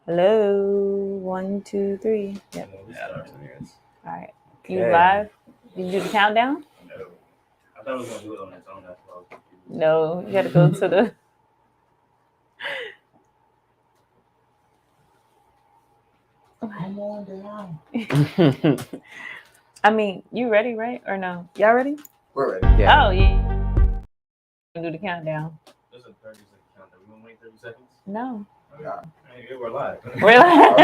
Hello. 1, 2, 3. Yep. Yeah, I don't know what it is. All right. You Okay. live? Did you do the countdown? No. I thought I was going to do it on its own. That's why I was confused. No. You got to go to the. Come on down. I mean, you ready, right? Or no? Y'all ready? We're ready. Oh, yeah. Do the countdown. There's a 30-second countdown. We going to wait 30 seconds? No. Yeah. Hey, we're live. We're live.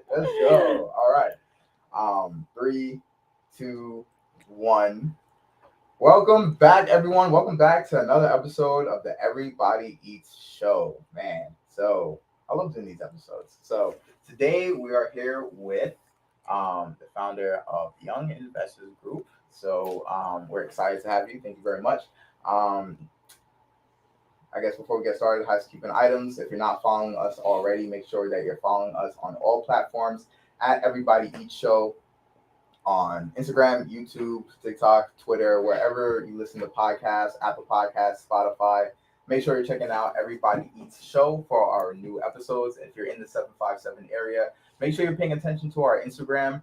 Let's go. All right. 3, 2, 1. Welcome back, everyone. Welcome back to another episode of the Everybody Eats Show. Man, so I love doing these episodes. So today we are here with the founder of Young Investors Group. So we're excited to have you. Thank you very much. I guess before we get started, housekeeping items. If you're not following us already, make sure that you're following us on all platforms at Everybody Eats Show on Instagram, YouTube, TikTok, Twitter, wherever you listen to podcasts, Apple Podcasts, Spotify. Make sure you're checking out Everybody Eats Show for our new episodes. If you're in the 757 area, make sure you're paying attention to our Instagram.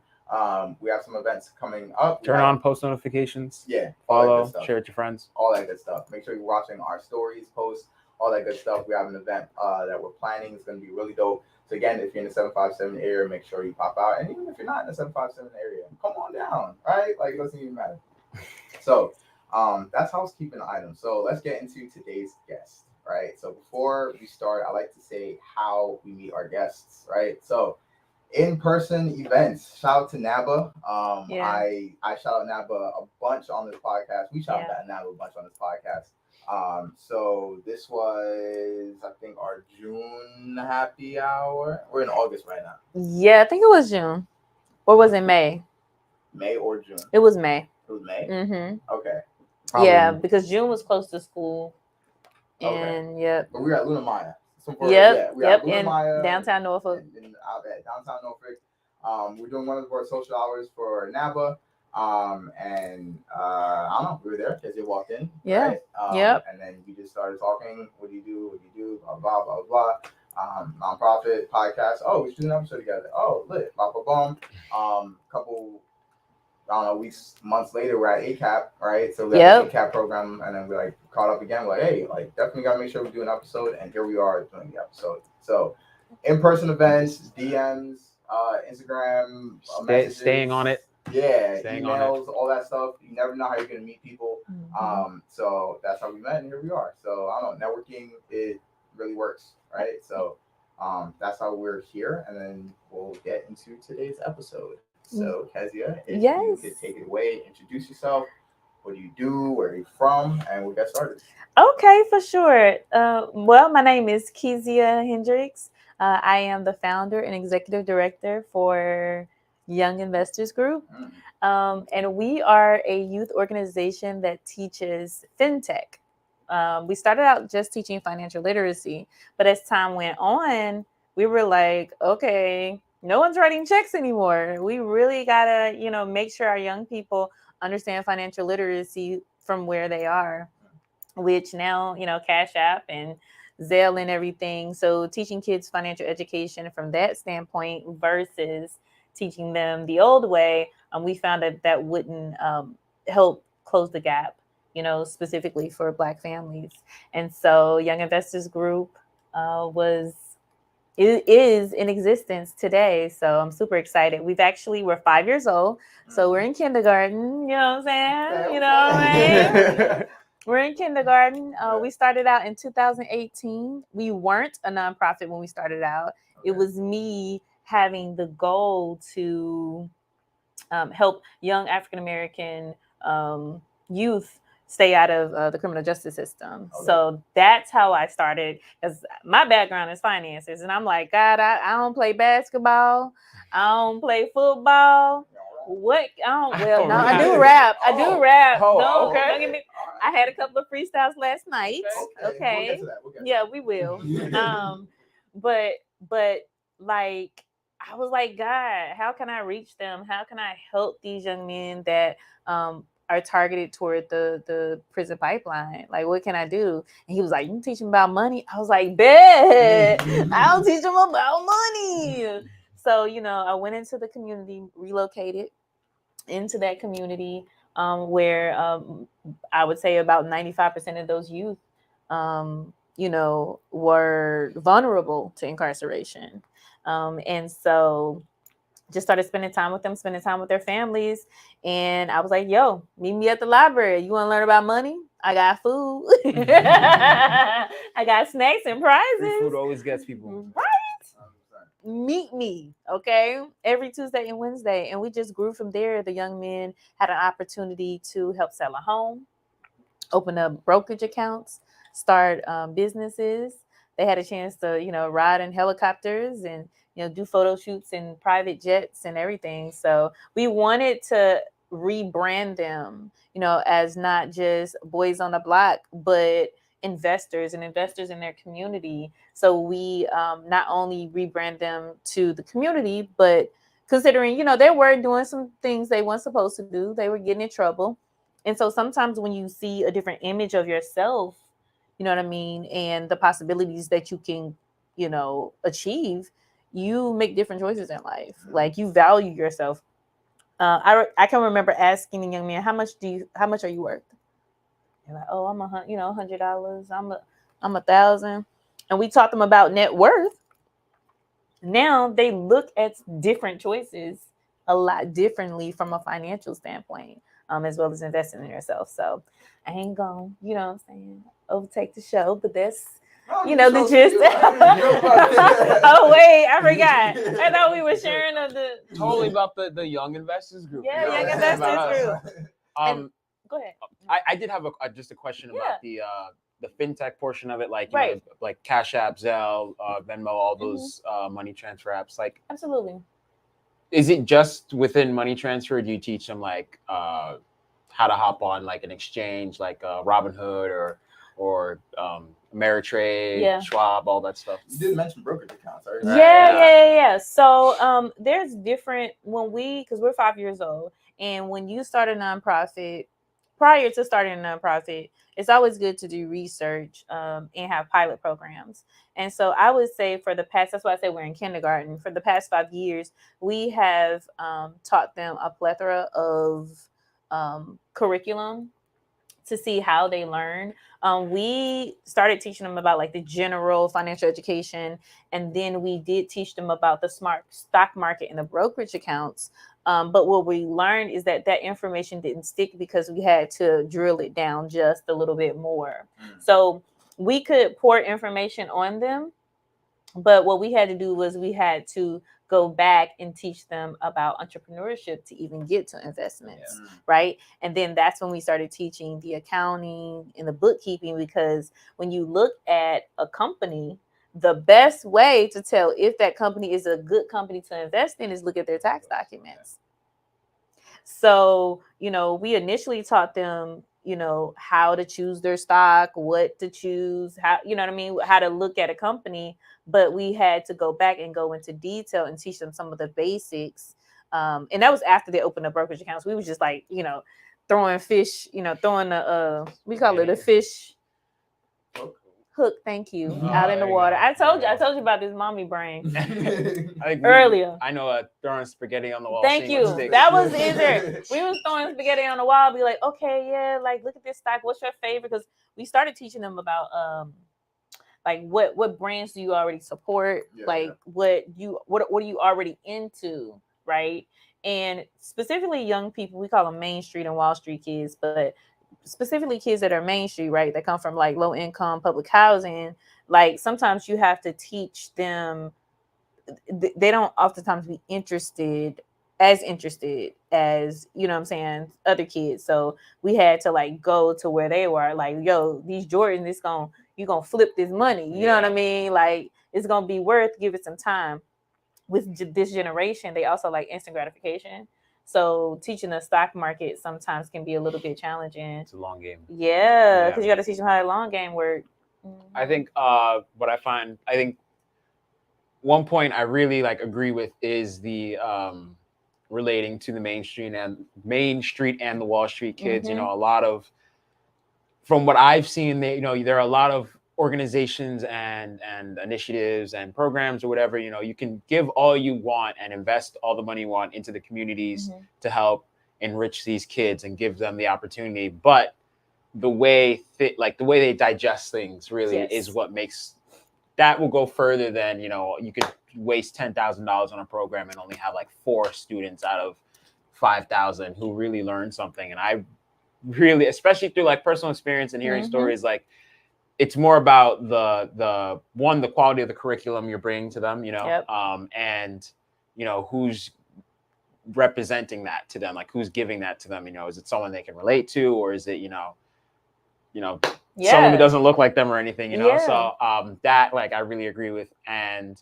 We have some events coming up. Turn on post notifications. Yeah. Follow, share with your friends. All that good stuff. Make sure you're watching our stories, posts, all that good stuff. We have an event that we're planning. It's going to be really dope. So again, if you're in the 757 area, make sure you pop out. And even if you're not in the 757 area, come on down, right? Like, it doesn't even matter. So that's housekeeping items. So let's get into today's guest, right? So before we start, I like to say how we meet our guests, right? So in-person events. Shout out to Naba. Yeah. I shout out Naba a bunch on this podcast. We shout out Naba a bunch on this podcast. So this was, I think, our June happy hour. We're in August right now. Yeah, I think it was June. Or was it May? May or June? It was May. It was May? Mm-hmm. Okay. Probably. Yeah, because June was close to school. Okay. And yep. But we were at Luna Maya. Yep. We at Luna in Maya, downtown Norfolk. Out at downtown Norfolk. We're doing one of our social hours for NABA. And I don't know, we were there because you walked in. Yeah. Right? Yep. And then we just started talking. What do you do? What do you do? Blah, blah, blah, blah. Nonprofit podcast. Oh, we should do an episode together. Oh, lit. Blah, blah, blah. Couple, I don't know, weeks, months later, we're at ACAP, right? So we have the ACAP program, and then we like caught up again. We're like, hey, like definitely gotta make sure we do an episode. And here we are doing the episode. So in-person events, DMs, Instagram, messages, staying on it. Yeah, staying emails, all that stuff. You never know how you're gonna meet people. Mm-hmm. So that's how we met, and here we are. So I don't know, networking, it really works, right? So that's how we're here, and then we'll get into today's episode. So Kezia, if you could take it away, introduce yourself. What do you do? Where are you from? And we'll get started. Okay, for sure. Well, my name is Kezia Hendricks. I am the founder and executive director for Young Investors Group. And we are a youth organization that teaches fintech. We started out just teaching financial literacy, but as time went on, we were like, okay, no one's writing checks anymore. We really gotta, make sure our young people understand financial literacy from where they are, which now, Cash App and Zelle and everything. So teaching kids financial education from that standpoint versus teaching them the old way, we found that wouldn't help close the gap, specifically for Black families. And so Young Investors Group is in existence today. So I'm super excited. We're 5 years old. So we're in kindergarten, you know what I'm saying? You know what I mean? We're in kindergarten. We started out in 2018. We weren't a nonprofit when we started out. Okay. It was me having the goal to help young African-American youth stay out of the criminal justice system. Okay. So that's how I started, because my background is finances. And I'm like, God, I don't play basketball. I don't play football. What? I do rap. I do rap. Don't get me. I had a couple of freestyles last night. Okay. We'll get to that. We will. But like, I was like, God, how can I reach them? How can I help these young men that are targeted toward the prison pipeline. Like, what can I do? And he was like, you teach them about money? I was like, bet. I'll teach them about money. So, I went into the community, relocated into that community, where I would say about 95% of those youth, were vulnerable to incarceration. And so just started spending time with them, spending time with their families. And I was like, yo, meet me at the library. You want to learn about money? I got food. I got snacks and prizes. Free food always gets people. Right? Meet me, okay? Every Tuesday and Wednesday. And we just grew from there. The young men had an opportunity to help sell a home, open up brokerage accounts, start businesses. They had a chance to, ride in helicopters and, do photo shoots in private jets and everything. So we wanted to rebrand them, as not just boys on the block, but investors and investors in their community. So we not only rebrand them to the community, but considering, they were doing some things they weren't supposed to do, they were getting in trouble. And so sometimes when you see a different image of yourself, you know what I mean, and the possibilities that you can, achieve, you make different choices in life. Like, you value yourself. I can remember asking the young man, how much are you worth? They're like, oh, I'm $100. I'm 1,000. And we taught them about net worth. Now they look at different choices a lot differently from a financial standpoint, as well as investing in yourself. So I ain't gonna, what I'm saying, overtake the show, but that's, the gist. Oh, wait, I forgot. I thought we were sharing the Totally about the Young Investors Group. Yeah, Young Investors Group. Go ahead. I did have just a question about the fintech portion of it, like Right. like Cash App, Zelle, Venmo, all those money transfer apps. Like, absolutely. Is it just within money transfer? Do you teach them like how to hop on like an exchange, like Robinhood or Ameritrade, Schwab, all that stuff? You did mention brokerage accounts, right? Yeah. So there's different because we're 5 years old, and when you start a nonprofit, prior to starting a nonprofit, it's always good to do research and have pilot programs. And so I would say that's why I say we're in kindergarten. For the past 5 years, we have taught them a plethora of curriculum to see how they learn. We started teaching them about like the general financial education, and then we did teach them about the smart stock market and the brokerage accounts. But what we learned is that information didn't stick because we had to drill it down just a little bit more. So we could pour information on them, but what we had to do was we had to go back and teach them about entrepreneurship to even get to investments, right? And then that's when we started teaching the accounting and the bookkeeping, because when you look at a company, the best way to tell if that company is a good company to invest in is look at their tax documents. So, we initially taught them, how to choose their stock, what to choose, how, how to look at a company. But we had to go back and go into detail and teach them some of the basics. And that was after they opened up brokerage accounts. We was just like, throwing fish, throwing we call it a fish hook, thank you, out in the water. I told you about this mommy brain earlier. I know throwing spaghetti on the wall. Thank you. That was easier. We was throwing spaghetti on the wall, be like, okay, yeah, like look at this stock. What's your favorite? Because we started teaching them about like what brands do you already support? What are you already into, right? And specifically young people, we call them Main Street and Wall Street kids, but specifically kids that are Main Street, right? That come from like low income public housing. Like sometimes you have to teach them. They don't oftentimes be interested as what I'm saying, other kids. So we had to like go to where they were, like, yo, these Jordans, you're gonna flip this money. You know what I mean? Like it's gonna be worth, give it some time. With this generation, they also like instant gratification. So teaching the stock market sometimes can be a little bit challenging. It's a long game. Yeah, because you got to teach them how the long game works. I think what I think one point I really like agree with is the relating to the Main Street and the Wall Street kids. You Mhm. know, a lot of, from what I've seen, they, you know, there are a lot of organizations and initiatives and programs or whatever. You know, you can give all you want and invest all the money you want into the communities Mhm. to help enrich these kids and give them the opportunity, but the way they digest things really is Yes. what makes that will go further than, you know, you could waste $10,000 on a program and only have like 4 students out of 5,000 who really learn something. And I really, especially through like personal experience and hearing Mhm. stories, like it's more about the quality of the curriculum you're bringing to them, you know, Yep. and you know who's representing that to them, like who's giving that to them. You know, is it someone they can relate to, or is it, you know, someone who Yeah. doesn't look like them or anything, you know? Yeah. So that, like, I really agree with. And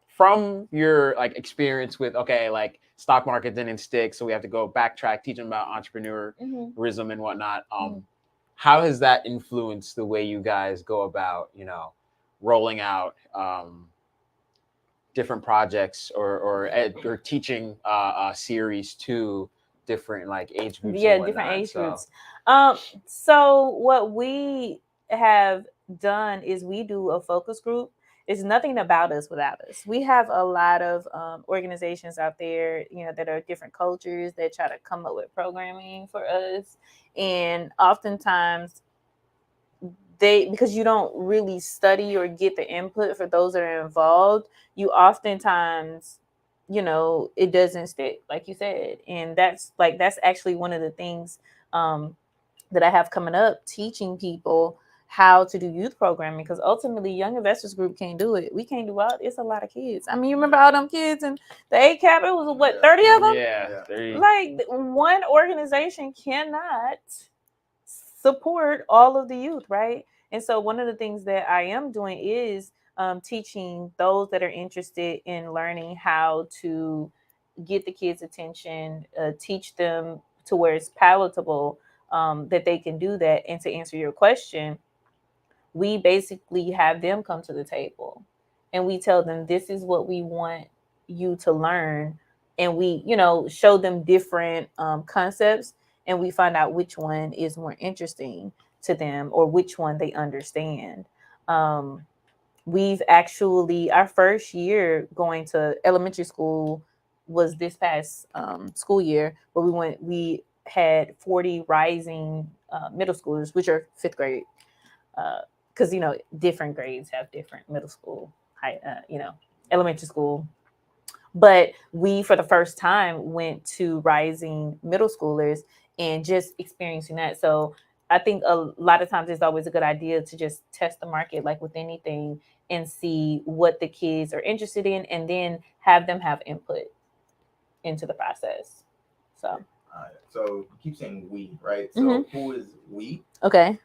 from your like experience with, okay, like stock market didn't stick, so we have to go backtrack, teach them about Mhm. entrepreneurism and whatnot. Mhm. How has that influenced the way you guys go about, you know, rolling out different projects or teaching a series to different like age groups and Yeah, different whatnot? age So groups. So what we have done is we do a focus group. It's nothing about us without us. We have a lot of organizations out there, that are different cultures that try to come up with programming for us, and oftentimes because you don't really study or get the input for those that are involved, you oftentimes, it doesn't stick, like you said. And that's actually one of the things um, that I have coming up, teaching people how to do youth programming, because ultimately Young Investors Group can't do it. We can't do all. It's a lot of kids. I mean, you remember all them kids and the ACAP? It was what, 30 of them? yeah, Like, one organization cannot support all of the youth, right? And so one of the things that I am doing is teaching those that are interested in learning how to get the kids' attention, teach them to where it's palatable, that they can do that. And to answer your question, we basically have them come to the table and we tell them, this is what we want you to learn. And we, show them different concepts, and we find out which one is more interesting to them or which one they understand. Um, we've actually, our first year going to elementary school was this past school year, where we had 40 rising middle schoolers, which are fifth grade, because different grades have different middle school, elementary school. But we, for the first time, went to rising middle schoolers and just experiencing that. So I think a lot of times it's always a good idea to just test the market, like with anything, and see what the kids are interested in, and then have them have input into the process. So So you keep saying we, right? So Mhm. who is we? Okay.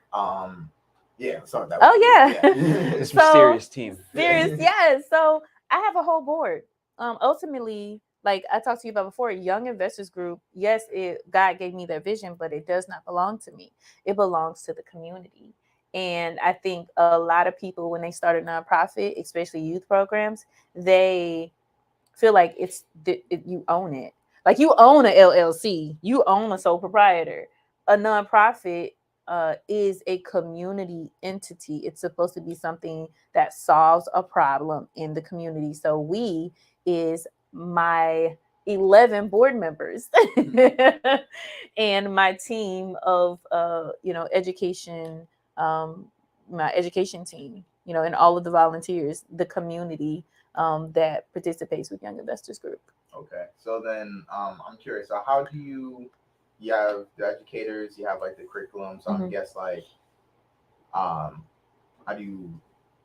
Yeah, sorry. That was Oh yeah. this So mysterious team. serious, yes. So I have a whole board. Ultimately, like I talked to you about before, Young Investors Group. Yes, God gave me that vision, but it does not belong to me. It belongs to the community. And I think a lot of people, when they start a nonprofit, especially youth programs, they feel like you own it. Like you own a LLC, you own a sole proprietor. A nonprofit is a community entity. It's supposed to be something that solves a problem in the community. So we is my 11 board members and my team of education, um, my education team, and all of the volunteers, the community that participates with Young Investors Group. Okay. So then I'm curious. So how do you have the educators, you have like the curriculum. So I'm Mhm. guess like um how do you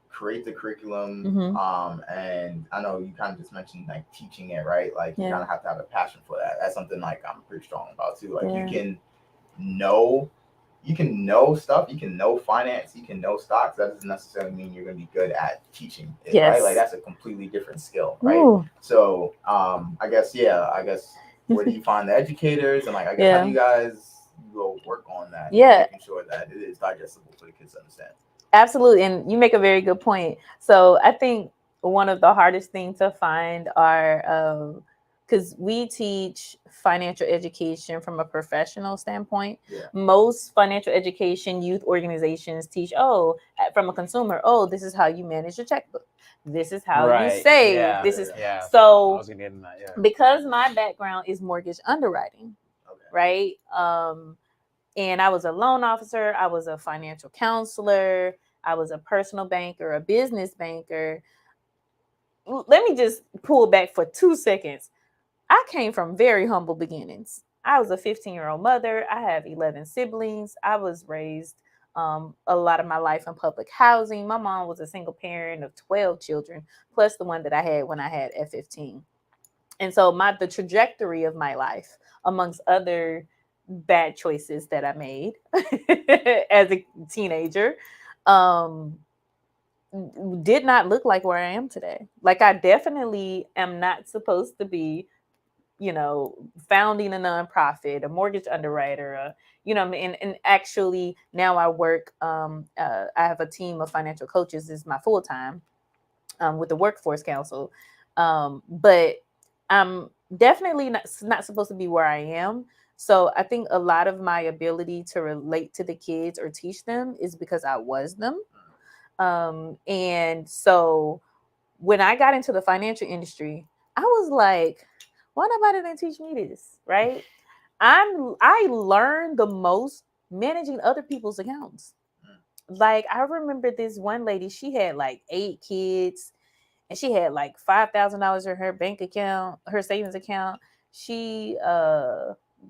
create the curriculum? Mhm. And I know you kind of just mentioned like teaching it, right? Like you Yeah. kind of have to have a passion for that. That's something like I'm pretty strong about too. Like Yeah. know you can know stuff, you can know finance, you can know stocks. That doesn't necessarily mean you're going to be good at teaching it, right? Like Yes. that's a completely different skill, right? Ooh. So I guess where do you find the educators, and like I guess how do Yeah. you guys go work on that? Yeah. Making sure that it is digestible for the kids to understand. Absolutely. And you make a very good point. So I think one of the hardest things to find are because we teach financial education from a professional standpoint. Yeah. Most financial education youth organizations teach, from a consumer, this is how you manage your checkbook. This is how you Right. save. Yeah. This is Yeah. I so was gonna get in that. Yeah. because my background is mortgage underwriting, Okay. right? And I was a loan officer, I was a financial counselor, I was a personal banker, a business banker. Let me just pull back for 2 seconds. I came from very humble beginnings. I was a 15-year-old mother. I have 11 siblings. I was raised a lot of my life in public housing. My mom was a single parent of 12 children, plus the one that I had when I had at 15. And so the trajectory of my life, amongst other bad choices that I made as a teenager, um, did not look like where I am today. Like, I definitely am not supposed to be, founding a nonprofit, a mortgage underwriter, and actually now I work, I have a team of financial coaches is my full time, with the Workforce Council. But I'm definitely not supposed to be where I am. So I think a lot of my ability to relate to the kids or teach them is because I was them. And so when I got into the financial industry, I was like, why nobody didn't teach me this, right? I learned the most managing other people's accounts. Like, I remember this one lady, she had like 8 kids, and she had like $5,000 in her bank account, her savings account. She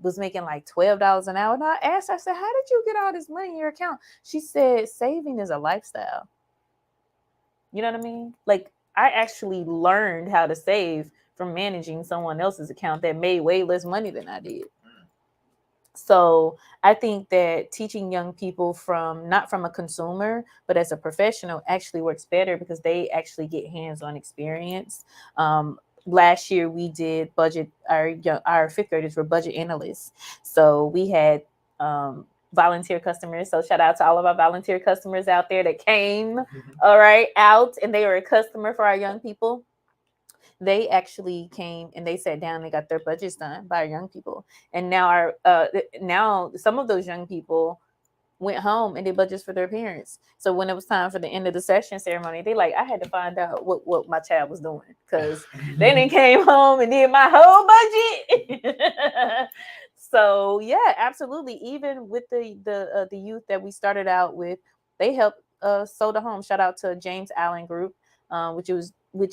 was making like $12 an hour. And I asked, I said, how did you get all this money in your account? She said, saving is a lifestyle. You know what I mean? Like, I actually learned how to save from managing someone else's account that made way less money than I did. So I think that teaching young people from not from a consumer, but as a professional actually works better because they actually get hands-on experience. Last year we did budget. Our fifth graders were budget analysts, so we had volunteer customers. So shout out to all of our volunteer customers out there that came, all right, out, and they were a customer for our young people. They actually came and they sat down and got their budgets done by our young people. And now some of those young people went home and did budgets for their parents. So when it was time for the end of the session ceremony, they like, I had to find out what my child was doing because they then came home and did my whole budget. So yeah, absolutely. Even with the youth that we started out with, they helped sold a home. Shout out to James Allen Group, which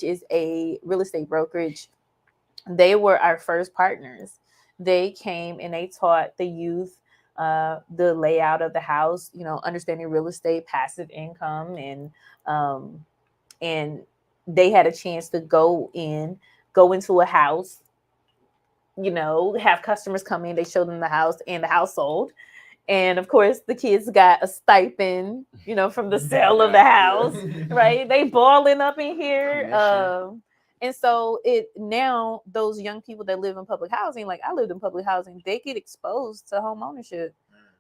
is a real estate brokerage. They were our first partners. They came and they taught the youth the layout of the house, understanding real estate, passive income, and they had a chance to go into a house, have customers come in. They showed them the house and the household. And of course, the kids got a stipend, from the sale of the house, right? They balling up in here. And so now those young people that live in public housing, like I lived in public housing, they get exposed to home ownership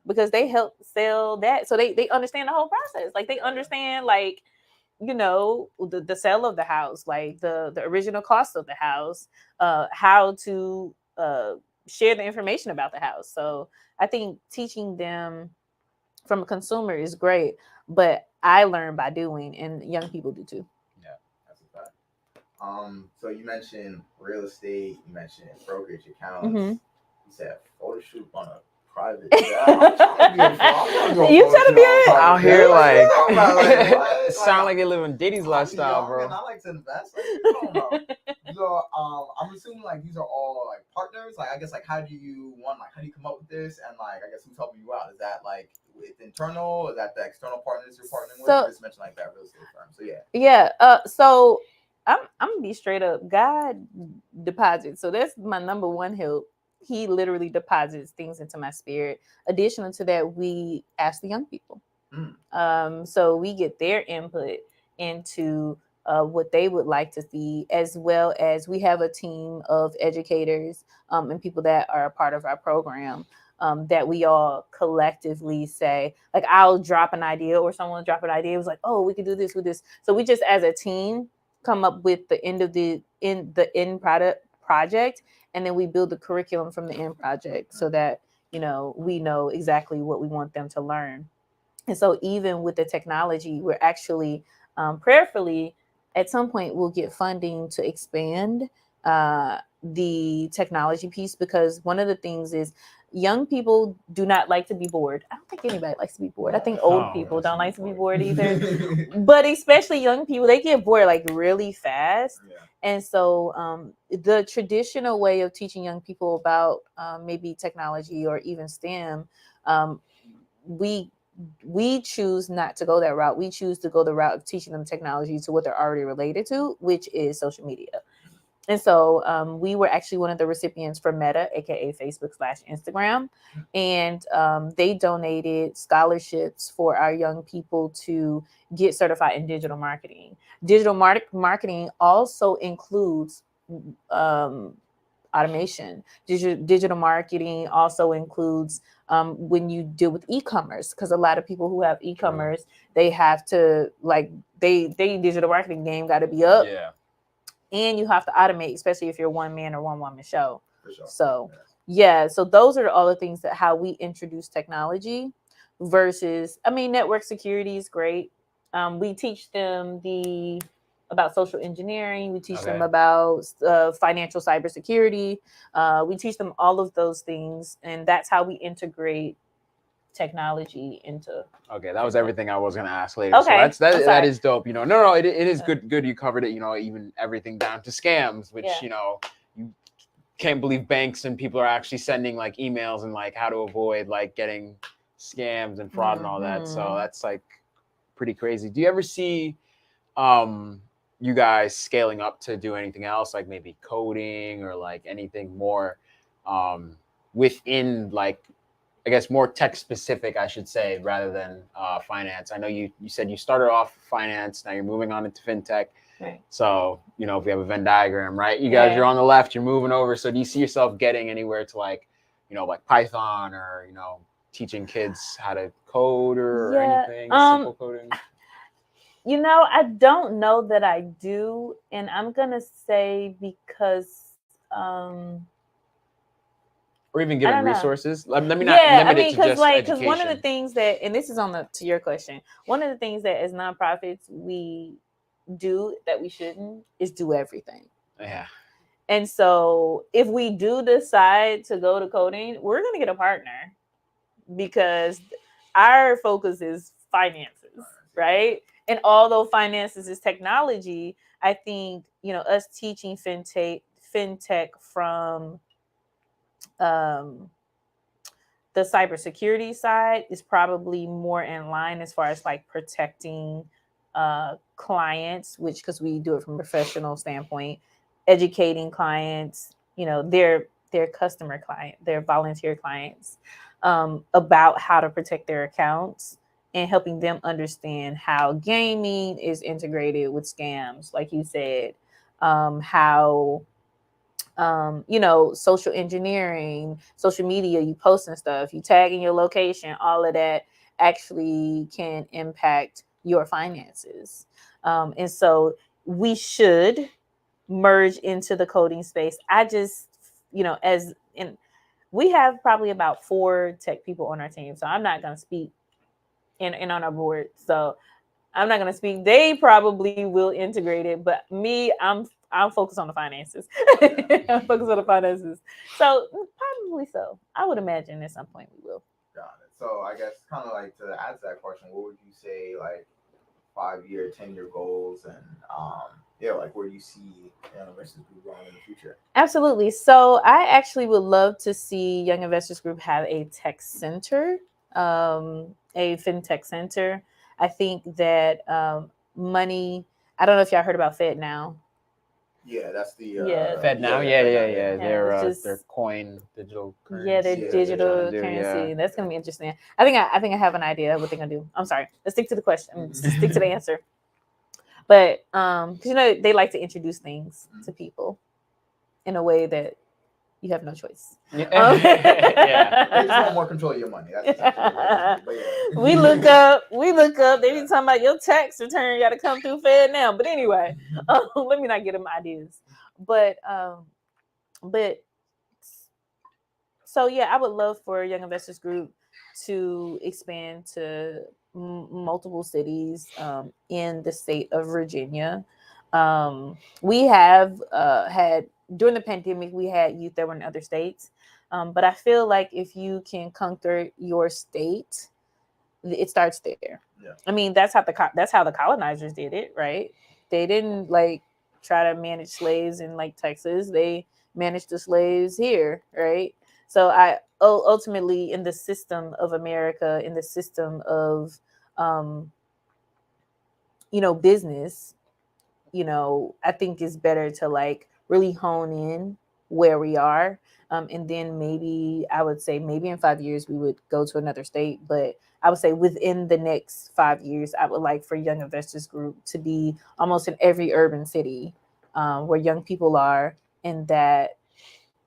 because they help sell that. So they understand the whole process. Like they understand the sale of the house, like the original cost of the house, how to share the information about the house. So I think teaching them from a consumer is great, but I learn by doing, and young people do too. Yeah, that's a fact. So you mentioned real estate, you mentioned brokerage accounts. You said photo shoot on a private jet. I'm trying to You trying to be out here like what? sound like you're living Diddy's lifestyle, bro. And I like to invest. Like, what you talking about? So I'm assuming like these are all like partners. Like I guess like how do you come up with this, and like I guess who's helping you out? Is that like with internal? Is that the external partners you're partnering with? You just mentioned like that real estate firm. So yeah. Yeah. So I'm gonna be straight up. God deposits. So that's my number one help. He literally deposits things into my spirit. Additional to that, we ask the young people. So we get their input into what they would like to see, as well as we have a team of educators and people that are a part of our program. That we all collectively say, like, I'll drop an idea or someone will drop an idea. It was like, oh, we could do this with this. So we just, as a team, come up with the end project, and then we build the curriculum from the end project so that, you know, we know exactly what we want them to learn. And so even with the technology, we're actually prayerfully at some point we'll get funding to expand the technology piece, because one of the things is young people do not like to be bored. I don't think anybody likes to be bored. I think old people don't like to be bored either. But especially young people, they get bored like really fast. Yeah. And so the traditional way of teaching young people about maybe technology or even STEM, we choose not to go that route. We choose to go the route of teaching them technology to what they're already related to, which is social media. And so we were actually one of the recipients for Meta, aka Facebook/Instagram, and they donated scholarships for our young people to get certified in digital marketing. Digital marketing also includes automation. Digital marketing also includes when you deal with e-commerce, because a lot of people who have e-commerce, they have to they digital marketing game got to be up. Yeah. And you have to automate, especially if you're one man or one woman show. For sure. So yeah, so those are all the things that how we introduce technology versus, I mean, network security is great. We teach them about social engineering. We teach them about financial cybersecurity. We teach them all of those things, and that's how we integrate technology into. Okay, that was everything I was gonna ask later. Okay, So that is dope. You know, no, it is good. You covered it. You know, even everything down to scams, which you know, you can't believe banks and people are actually sending like emails and like how to avoid like getting scams and fraud and all that. So that's like pretty crazy. Do you ever see you guys scaling up to do anything else, like maybe coding or like anything more within like, I guess, more tech specific, I should say, rather than finance? I know you said you started off finance, now you're moving on into fintech. Right. So, you know, if we have a Venn diagram, right? You guys are on the left, you're moving over. So do you see yourself getting anywhere to like, you know, like Python or, you know, teaching kids how to code or anything, simple coding? You know, I don't know that I do. And I'm going to say because... or even giving resources. Let me not limit it to just education. Because one of the things that, and this is to your question, one of the things that as nonprofits we do that we shouldn't is do everything. Yeah. And so if we do decide to go to coding, we're going to get a partner, because our focus is finances, right? And although finances is technology, I think, you know, us teaching fintech from the cybersecurity side is probably more in line as far as like protecting clients, which, because we do it from a professional standpoint, educating clients, you know, their customer client, their volunteer clients, about how to protect their accounts, and helping them understand how gaming is integrated with scams, like you said, how you know, social engineering, social media, you posting stuff, you tagging your location, all of that actually can impact your finances. And so we should merge into the coding space. I just, you know, we have probably about 4 tech people on our team, so I'm not going to speak and on our board. So I'm not going to speak. They probably will integrate it, but me, I'm focused on the finances. I'm focused on the finances. So probably so. I would imagine at some point we will. Got it. So I guess kind of like to add to that question, what would you say like 5-year, 10-year goals, and like where do you see Young Investors Group going in the future? Absolutely. So I actually would love to see Young Investors Group have a tech center, a fintech center. I think that money. I don't know if y'all heard about Fed Now. Yeah, that's the Fed Now. Yeah. Their coin, digital currency. Yeah, their digital currency. Yeah. That's gonna be interesting. I think I have an idea of what they're gonna do. I'm sorry. Let's stick to the question. Stick to the answer. But because you know they like to introduce things to people in a way that you have no choice. They just want more control of your money. That's but yeah. We look up. They be talking about your tax return got to come through Fed Now. But anyway, let me not get them ideas. But But so yeah, I would love for Young Investors Group to expand to multiple cities in the state of Virginia. We have had during the pandemic, we had youth that were in other states, but I feel like if you can conquer your state, it starts there. Yeah. I mean, that's how the colonizers did it, right? They didn't like try to manage slaves in like Texas. They managed the slaves here, right? So I ultimately in the system of America, in the system of um, business, I think it's better to like really hone in where we are. And then maybe I would say maybe in 5 years we would go to another state. But I would say within the next 5 years, I would like for Young Investors Group to be almost in every urban city where young people are, and that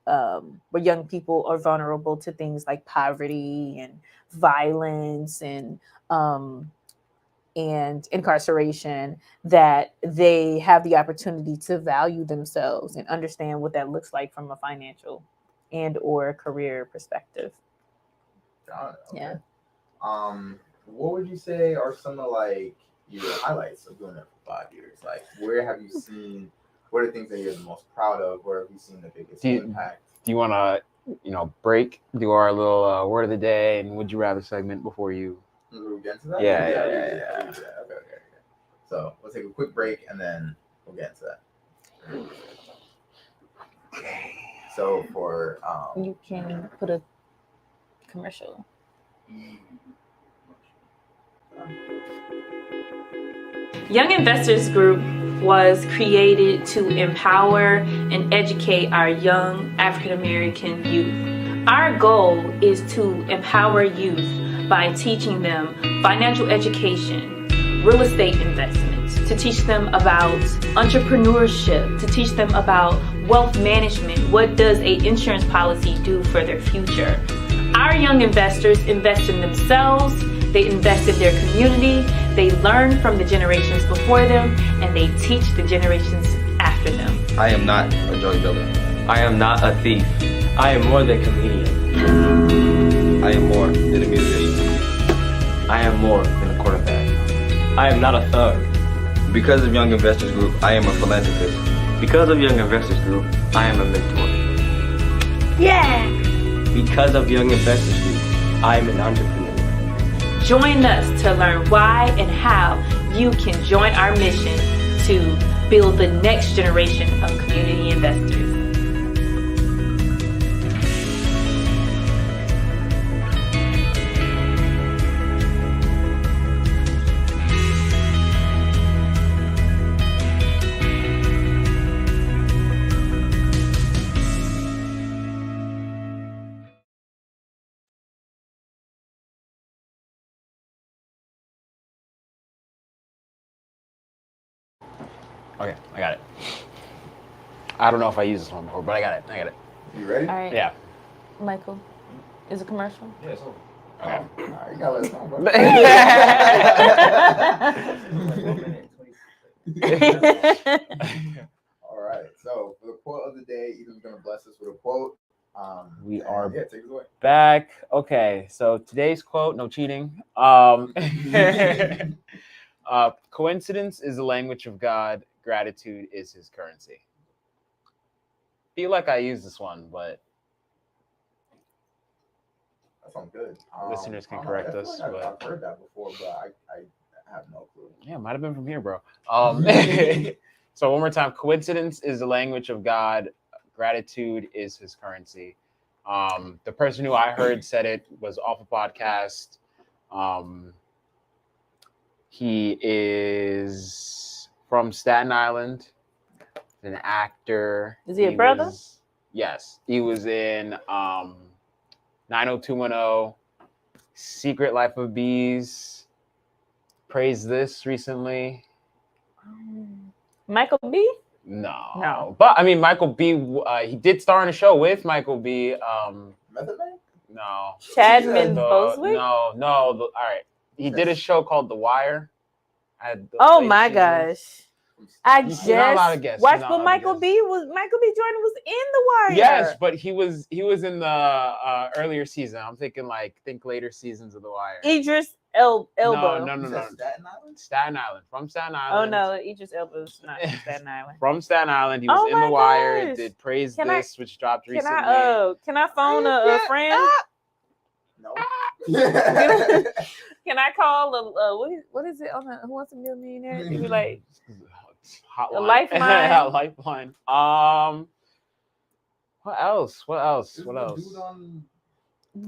where young people are vulnerable to things like poverty and violence um, and incarceration, that they have the opportunity to value themselves and understand what that looks like from a financial and or career perspective. Got it. Okay. Yeah. What would you say are some of like your highlights of doing it for 5 years? Like, where have you seen? What are the things that you're the most proud of? Where have you seen the biggest impact? Do you want to, break, do our little word of the day and would you rather segment before you? We'll get into that. Yeah. Okay. So we'll take a quick break and then we'll get into that. Okay. So for you can put a commercial. Young Investors Group was created to empower and educate our young African American youth. Our goal is to empower youth by teaching them financial education, real estate investments, to teach them about entrepreneurship, to teach them about wealth management. What does an insurance policy do for their future? Our young investors invest in themselves, they invest in their community, they learn from the generations before them, and they teach the generations after them. I am not a drug dealer. I am not a thief. I am more than a comedian. I am more than a musician. I am more than a quarterback. I am not a thug. Because of Young Investors Group, I am a philanthropist. Because of Young Investors Group, I am a mentor. Yeah! Because of Young Investors Group, I am an entrepreneur. Join us to learn why and how you can join our mission to build the next generation of community investors. Okay, I got it. I don't know if I used this one before, but I got it. You ready? All right. Yeah. Michael, is it commercial? Yeah, it's over. Okay. All right, you gotta let us know, bro. Like 1 minute, All right. So for the quote of the day, Ethan's gonna bless us with a quote. We are take it away. back. Okay, so today's quote, no cheating. Coincidence is the language of God. Gratitude is his currency. Feel like I used this one, but That sounds good. Listeners can I don't know, correct I feel us, like but- I've heard that before, but I have no clue. yeah, might have been from here, bro. So one more time, coincidence is the language of God. Gratitude is his currency. The person who I heard said it was off a podcast. He is from Staten Island, an actor. Is he a brother? Yes. He was in 90210, Secret Life of Bees, Praise This recently. Michael B? No. But I mean, Michael B, he did star in a show with Michael B. Method Man? No. Chadman Boswick? All right. He did a show called The Wire. Oh my gosh. I Staten just You're not allowed to guess. watched, You're not but allowed to Michael guess. B. Jordan was in The Wire. Yes, but he was in the earlier season. I'm thinking think later seasons of The Wire. Idris No, Elba. You said Staten Island? Staten Island. From Staten Oh Island. no, Idris Elba's not from Staten Island. From Staten Island. He was Oh in The my Wire. gosh. Did Praise Can I- This, which dropped Can recently. I phone a friend? No. Can I call what is it on the Who Wants to Be a Millionaire? You be like Hotline. A lifeline? Yeah, lifeline. What else?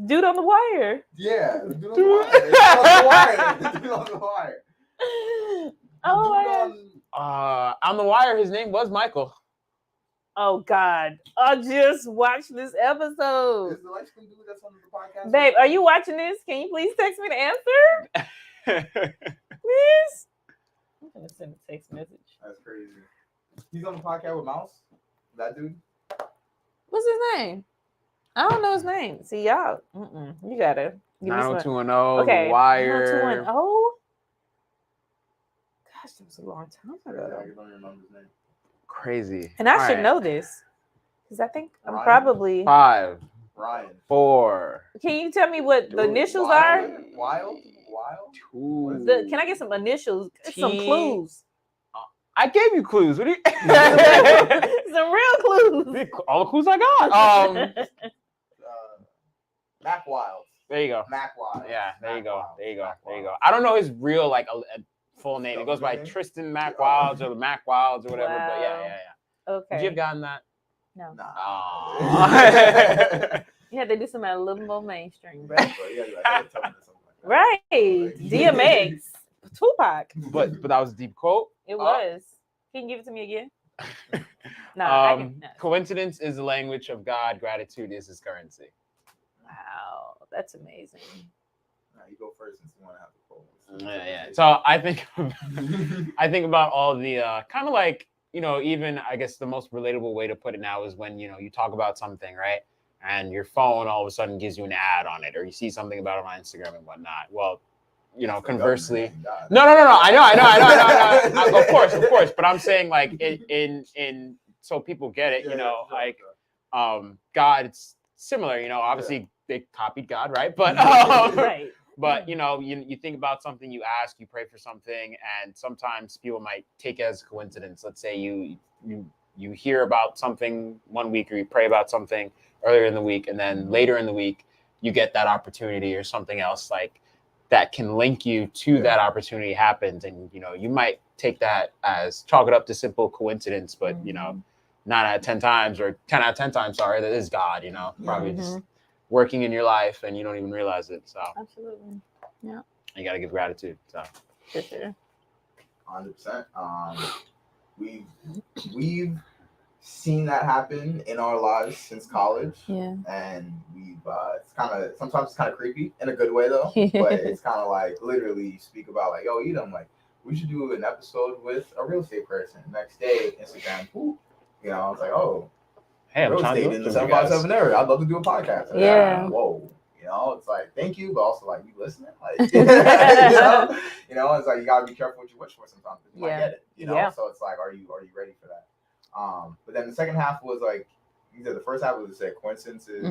dude on The Wire. Yeah, dude on the wire. Dude on the wire. Oh my Dude gosh. On The Wire, his name was Michael. Oh God. I just watched this episode. Is the light skin dude that's on the podcast? Babe, are you watching this? Can you please text me the answer? Please? I'm gonna send a text message. That's crazy. He's on the podcast with Mouse. That dude. What's his name? I don't know his name. See y'all. You gotta give me some. 90210, Okay. The Wire. 90210. Gosh, that was a long time I ago. don't remember his name. Crazy. And I All should right. know this because I think I'm Ryan? probably. 5, Ryan. 4, Can you tell me what the Dude, initials Wild? are? Wild? 2. Can I get some initials? Some T- clues. I gave you clues. What do you? Some real clues. All the clues I got. Mac Wild. There you go. Mac Wild. Yeah, there you Mac go. Wild. There you go. Mac There you Wild. go. I don't know his real a full name. It goes by Name? Tristan Mac Wilds or Mac Wilds or whatever. But Wow. yeah. Okay. Would you have gotten that? No. Nah. Aw. You had to do something a little more mainstream, bro. But yeah, you like, tell me something like that. Right. Like- DMX. Tupac. but that was a deep quote. It was. Can you give it to me again? No, I can. No. Coincidence is the language of God. Gratitude is his currency. Wow, that's amazing. Nah, you go first since you want to have the poll. Yeah. So I think about all the kind of even I guess the most relatable way to put it now is when you talk about something, right? And your phone all of a sudden gives you an ad on it, or you see something about it on Instagram and whatnot. Well, conversely, no. I know. Of course. But I'm saying in so people get it, God, it's similar. Obviously they copied God, right? But Right. But you think about something, you ask, you pray for something, and sometimes people might take it as a coincidence. Let's say you hear about something one week, or you pray about something earlier in the week, and then later in the week you get that opportunity or something else that can link you to that opportunity happens, and you might take that as chalk it up to simple coincidence, but 9 out of 10 times, or 10 out of 10 times, sorry, that is God, probably just working in your life and you don't even realize it. So Absolutely. Yeah. you got to give gratitude. So For sure. 100%. We've seen that happen in our lives since college. Yeah. And we've sometimes it's kind of creepy in a good way though. But it's kind of literally you speak about yo, Edom, we should do an episode with a real estate person. Next day, Instagram, whoop. It's oh, hey, I'm real trying to estate do in it the for you guys. 757 area. I'd love to do a podcast. Yeah. Whoa. It's thank you, but also you listening? It's you gotta be careful what you wish for sometimes. You might get it. Yeah. So it's are you ready for that? But then the second half was you said the first half was coincidences.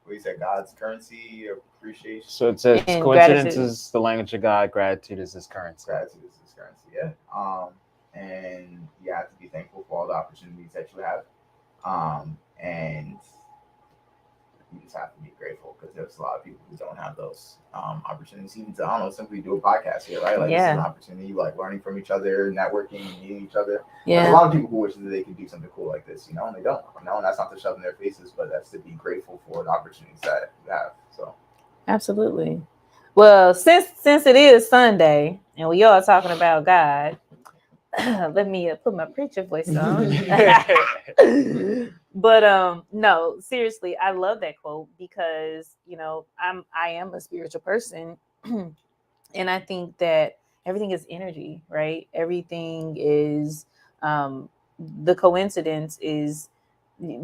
What you said, God's currency, appreciation. So it says And coincidence gratitude. is the language of God, gratitude is his currency. Gratitude is his currency, yeah. And you have to be thankful for all the opportunities that you have. And you just have to be grateful because there's a lot of people who don't have those opportunities, even to simply do a podcast here, right? This is an opportunity, learning from each other, networking, meeting each other. There's a lot of people who wish that they could do something cool like this, and they don't. And that's not to shove in their faces, but that's to be grateful for the opportunities that you have. So Absolutely. Well, since it is Sunday and we are talking about God, let me put my preacher voice on. But no, seriously, I love that quote because I am a spiritual person, and I think that everything is energy, right? Everything is the coincidence is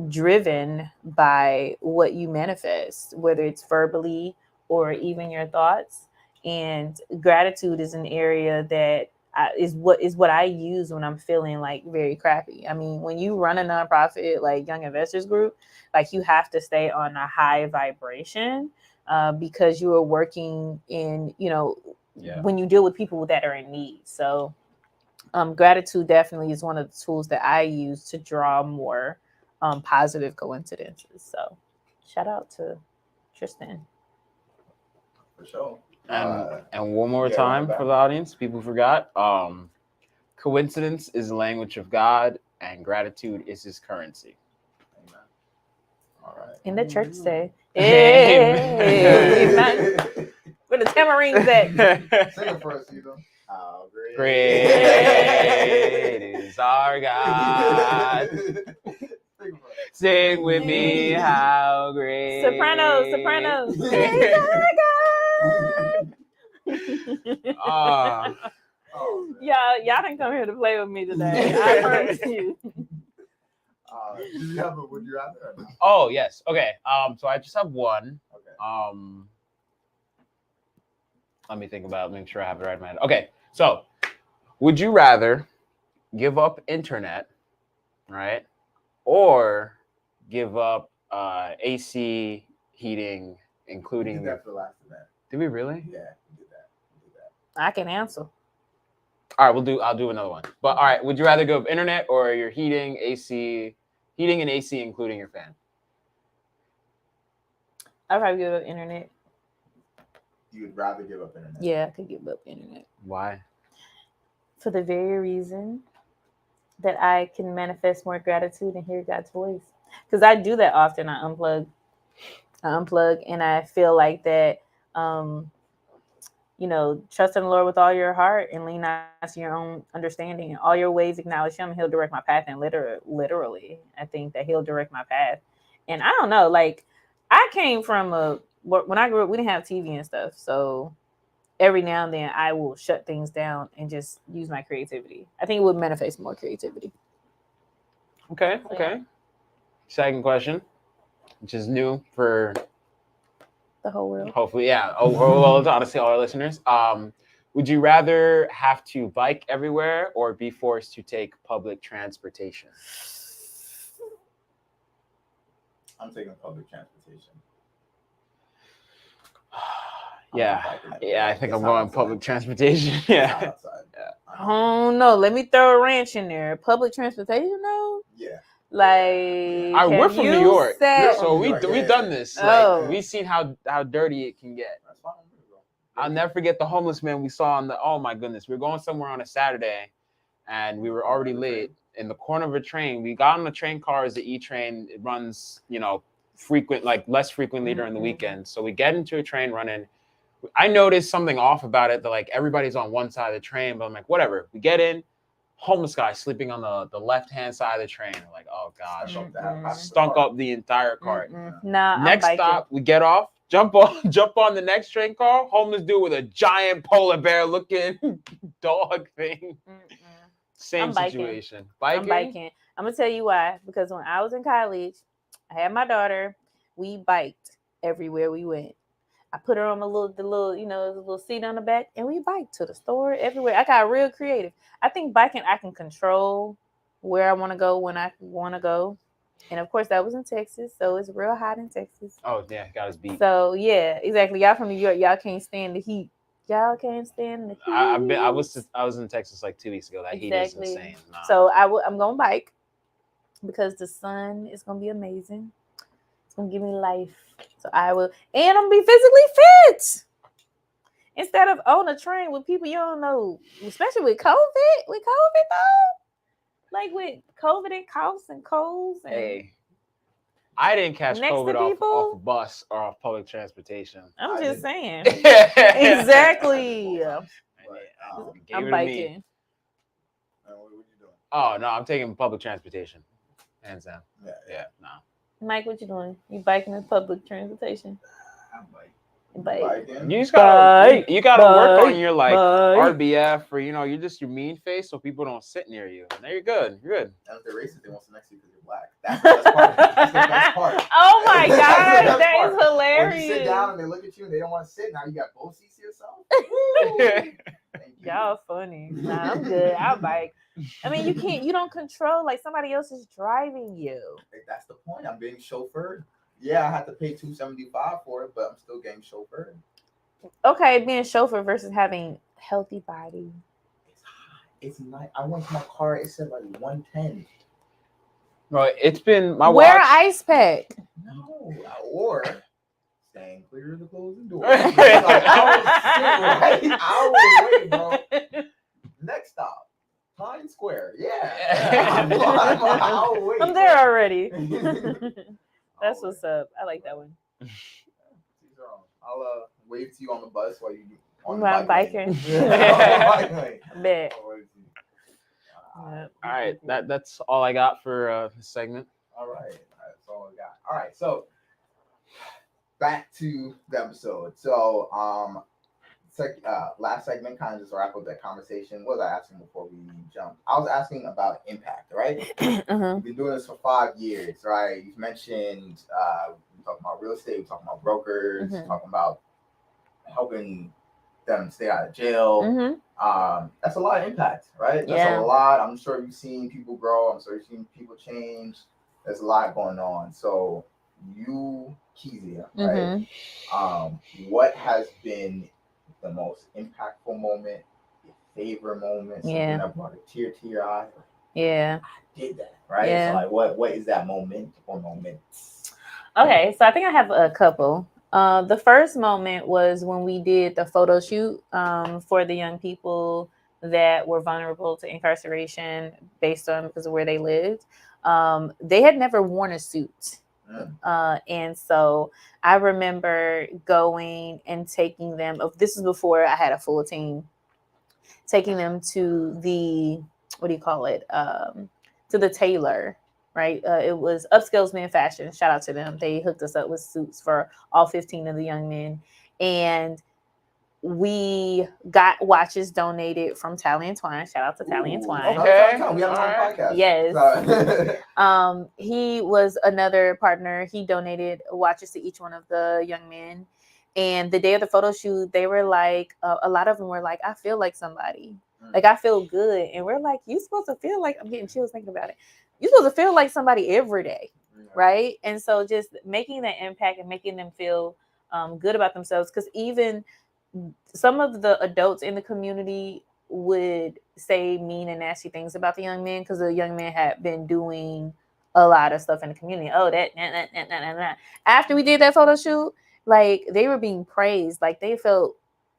driven by what you manifest, whether it's verbally or even your thoughts. And gratitude is an area that is what I use when I'm feeling like very crappy. I mean, when you run a nonprofit like Young Investors Group, like you have to stay on a high vibration because you are working in, when you deal with people that are in need. So gratitude definitely is one of the tools that I use to draw more positive coincidences. So shout out to Tristan. For sure. And one more time for the audience, people forgot. Coincidence is the language of God, and gratitude is his currency. Amen. All right. In the church say, amen. Where the tamarines at? Sing it for us, Caesar. How Great is our God. Sing with me, how great. Sopranos. Is our God. Y'all didn't come here to play with me today. I promise you. Do you have a would you rather? Oh yes. Okay. So I just have one. Okay. Let me think about it, make sure I have it right in my head. Okay. So would you rather give up internet, right? Or give up AC heating, including. We did that for the last event. Did we really? Yeah, we did that. I can answer. All right, I'll do another one. But all right, would you rather go with internet or your heating and AC, including your fan? I'd probably give up internet. You'd rather give up internet? Yeah, I could give up internet. Why? For the very reason that I can manifest more gratitude and hear God's voice. Because I do that often. I unplug, and I feel like that, trust in the Lord with all your heart and lean not to your own understanding. And all your ways acknowledge him, and he'll direct my path. And literally, I think that he'll direct my path. And I don't know, like, I came from when I grew up, we didn't have TV and stuff. So every now and then I will shut things down and just use my creativity. I think it would manifest more creativity. Okay. Second question, which is new for the whole world. Hopefully, yeah. Honestly, all our listeners. Would you rather have to bike everywhere or be forced to take public transportation? I'm taking public transportation. I think I'm going public transportation. Yeah. Oh no, let me throw a wrench in there. Public transportation, though? Yeah. Like, we're from New York, so we've done this. Like, we've seen how dirty it can get. I'll never forget the homeless man we saw on the. Oh my goodness, we were going somewhere on a Saturday, and we were already late. In the corner of a train, we got on the train car as the E train. It runs, less frequently during the weekend. So we get into a train running. I noticed something off about it. That like everybody's on one side of the train, but I'm like, whatever. We get in. Homeless guy sleeping on the left-hand side of the train. Like, oh gosh, stunk up the entire cart. Nah, next stop, we get off, jump on the next train car. Homeless dude with a giant polar bear looking dog thing. Same situation. I'm biking. I'm gonna tell you why. Because when I was in college, I had my daughter. We biked everywhere we went. I put her on the little seat on the back, and we biked to the store, everywhere. I got real creative. I think biking, I can control where I want to go when I want to go. And of course, that was in Texas, so it's real hot in Texas. Oh yeah, got us beat. So yeah, exactly. Y'all from New York, y'all can't stand the heat. Y'all can't stand the heat. I was in Texas like 2 weeks ago. That heat is insane. Nah. So I'm gonna bike because the sun is gonna be amazing. It's gonna give me life. So I will, and I'm gonna be physically fit instead of on a train with people you don't know, especially with COVID. With COVID though, like with COVID and coughs and colds. And hey, I didn't catch COVID off a bus or off public transportation. I'm just saying. Exactly. I'm biking. What are you doing? Oh no, I'm taking public transportation. Hands down. Yeah. No. Mike, what you doing? You biking in public transportation? I'm biking. You just gotta work on your RBF or you're just your mean face so people don't sit near you. And there you're good. You're good. And if they're racist, they won't sit next to you because you're black. That's the best part. That's the best part. Oh my god, that is hilarious. When you sit down and they look at you and they don't want to sit, now you got both seats to yourself. Thank you. Y'all funny. Nah, I'm good. I'll bike. I mean, you don't control, like somebody else is driving you. That's the point. I'm being chauffeured. Yeah, I have to pay $275 for it, but I'm still getting chauffeured. Okay, being chauffeur versus having healthy body. It's not. I went to my car. It said like 110. Well, it's been my Wear watch. an ice pack. No, or staying clear of the closing door. Like, I was sitting right. I was waiting, bro. Next stop, Times Square. Yeah, I'll wait. I'm there already. I'll That's what's up. I like that one. I'll wave to you on the bus while you on While the I'm bike lane. biking. Bet. All All right, that's all I got for this segment. right, that's all I got. All right, so back to the episode. So, last segment kind of just wrap up that conversation. What was I asking before we jumped? I was asking about impact, right? You've been doing this for 5 years, right? You've mentioned we're talking about real estate, we're talking about brokers, talking about helping them stay out of jail. That's a lot of impact, right? That's a lot. I'm sure you've seen people grow. I'm sure you've seen people change. There's a lot going on. So you, Kezia, right? What has been the most impactful moment, your favorite moment, something that brought a tear to your eye? Yeah. I did that, right? Yeah. So like what is that moment or moments? Okay, so I think I have a couple. The first moment was when we did the photo shoot for the young people that were vulnerable to incarceration based on because of where they lived. They had never worn a suit. And so I remember going and taking them. This is before I had a full team. Taking them to the what do you call it? To the tailor. Right, it was Upscales Men Fashion. Shout out to them. They hooked us up with suits for all 15 of the young men, and we got watches donated from Tally and Twine. Shout out to Tally and Twine. Okay, we have him on the podcast. Yes. He was another partner. He donated watches to each one of the young men. And the day of the photo shoot, they were like, a lot of them were like, I feel like somebody. Like, I feel good. And we're like, you supposed to feel like, I'm getting chills thinking about it. You're supposed to feel like somebody every day, right? And so just making that impact and making them feel good about themselves. Because even some of the adults in the community would say mean and nasty things about the young men because the young men had been doing a lot of stuff in the community. Oh, that. After we did that photo shoot, like they were being praised. Like they felt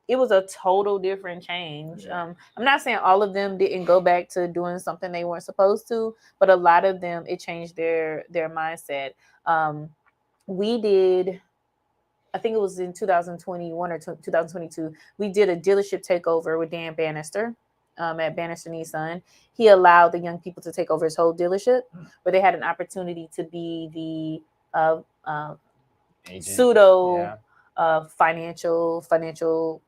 it was a total different change. I'm not saying all of them didn't go back to doing something they weren't supposed to, but a lot of them, it changed their mindset. We did, I think it was in 2021 or 2022, we did a dealership takeover with Dan Bannister at Bannister Nissan. He allowed the young people to take over his whole dealership, where they had an opportunity to be the pseudo financial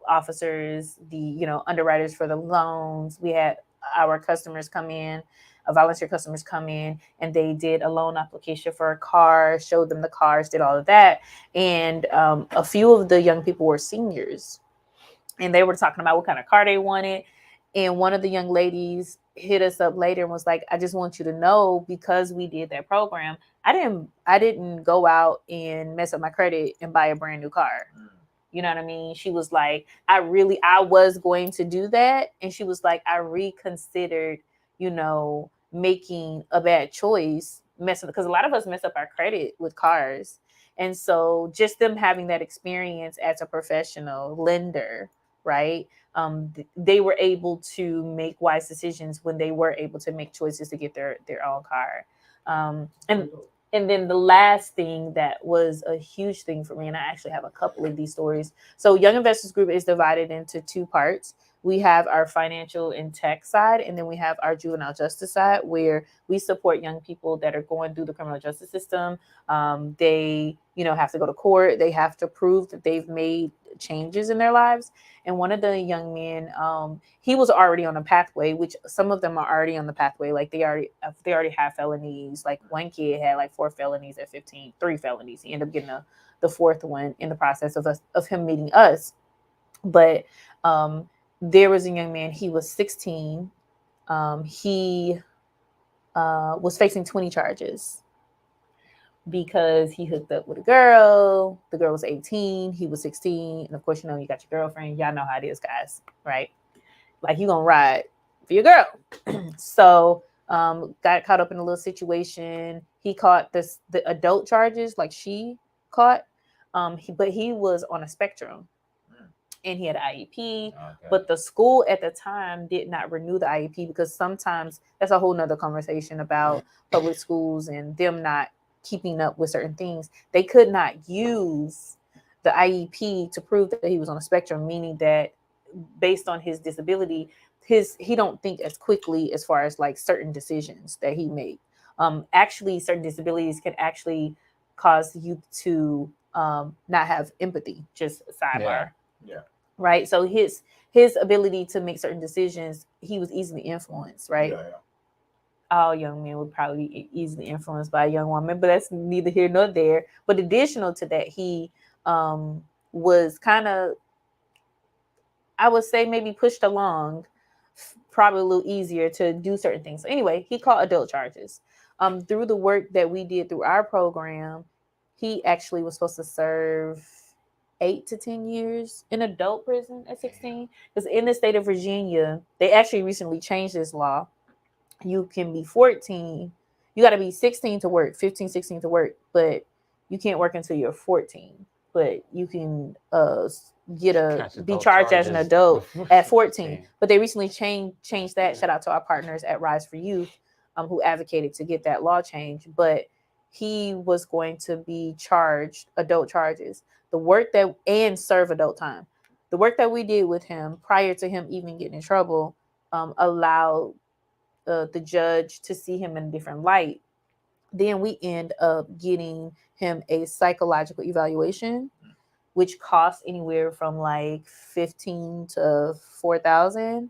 officers, the underwriters for the loans. We had our customers come in, volunteer customers come in, and they did a loan application for a car, showed them the cars, did all of that. And a few of the young people were seniors, and they were talking about what kind of car they wanted. And one of the young ladies hit us up later and was like, I just want you to know, because we did that program, I didn't go out and mess up my credit and buy a brand new car. You know what I mean? She was like, I was going to do that. And she was like, I reconsidered, making a bad choice, because a lot of us mess up our credit with cars. And so just them having that experience as a professional lender, right? They were able to make wise decisions when they were able to make choices to get their own car. And then the last thing that was a huge thing for me, and I actually have a couple of these stories. So Young Investors Group is divided into two parts. We have our financial and tech side, and then we have our juvenile justice side, where we support young people that are going through the criminal justice system. They, have to go to court. They have to prove that they've made changes in their lives. And one of the young men, he was already on a pathway, which some of them are already on the pathway. Like they already have felonies. Like one kid had like 4 felonies at 15, 3 felonies. He ended up getting the 4th one in the process of him meeting us. But there was a young man. He was 16. He was facing 20 charges because he hooked up with a girl. The girl was 18. He was 16. And of course, you got your girlfriend. Y'all know how it is, guys, right? Like, you gonna ride for your girl. So got caught up in a little situation. He caught the adult charges, like she caught. But he was on a spectrum. And he had an IEP, Okay. but the school at the time did not renew the IEP because sometimes that's a whole nother conversation about public schools and them not keeping up with certain things. They could not use the IEP to prove that he was on a spectrum, meaning that based on his disability, he don't think as quickly as far as like certain decisions that he made. Actually, certain disabilities can actually cause you to not have empathy. Just sidebar. Yeah. Right. So his ability to make certain decisions, he was easily influenced. Right. Yeah. All young men would probably be easily influenced by a young woman, but that's neither here nor there. But additional to that, he was kind of, I would say, maybe pushed along, probably a little easier to do certain things. So anyway, he caught adult charges. Through the work that we did through our program, he actually was supposed to serve 8 to 10 years in adult prison at 16. Because in the state of Virginia, they actually recently changed this law. You can be 14. You got to be 16 to work, 15, 16 to work, but you can't work until you're 14. But you can be charged as an adult at 14. But they recently changed that. Shout out to our partners at Rise for Youth, who advocated to get that law changed. But he was going to be charged adult charges. The work that and serve adult time. The work that we did with him prior to him even getting in trouble allowed the judge to see him in a different light. Then we end up getting him a psychological evaluation, which costs anywhere from like $15,000 to $4,000.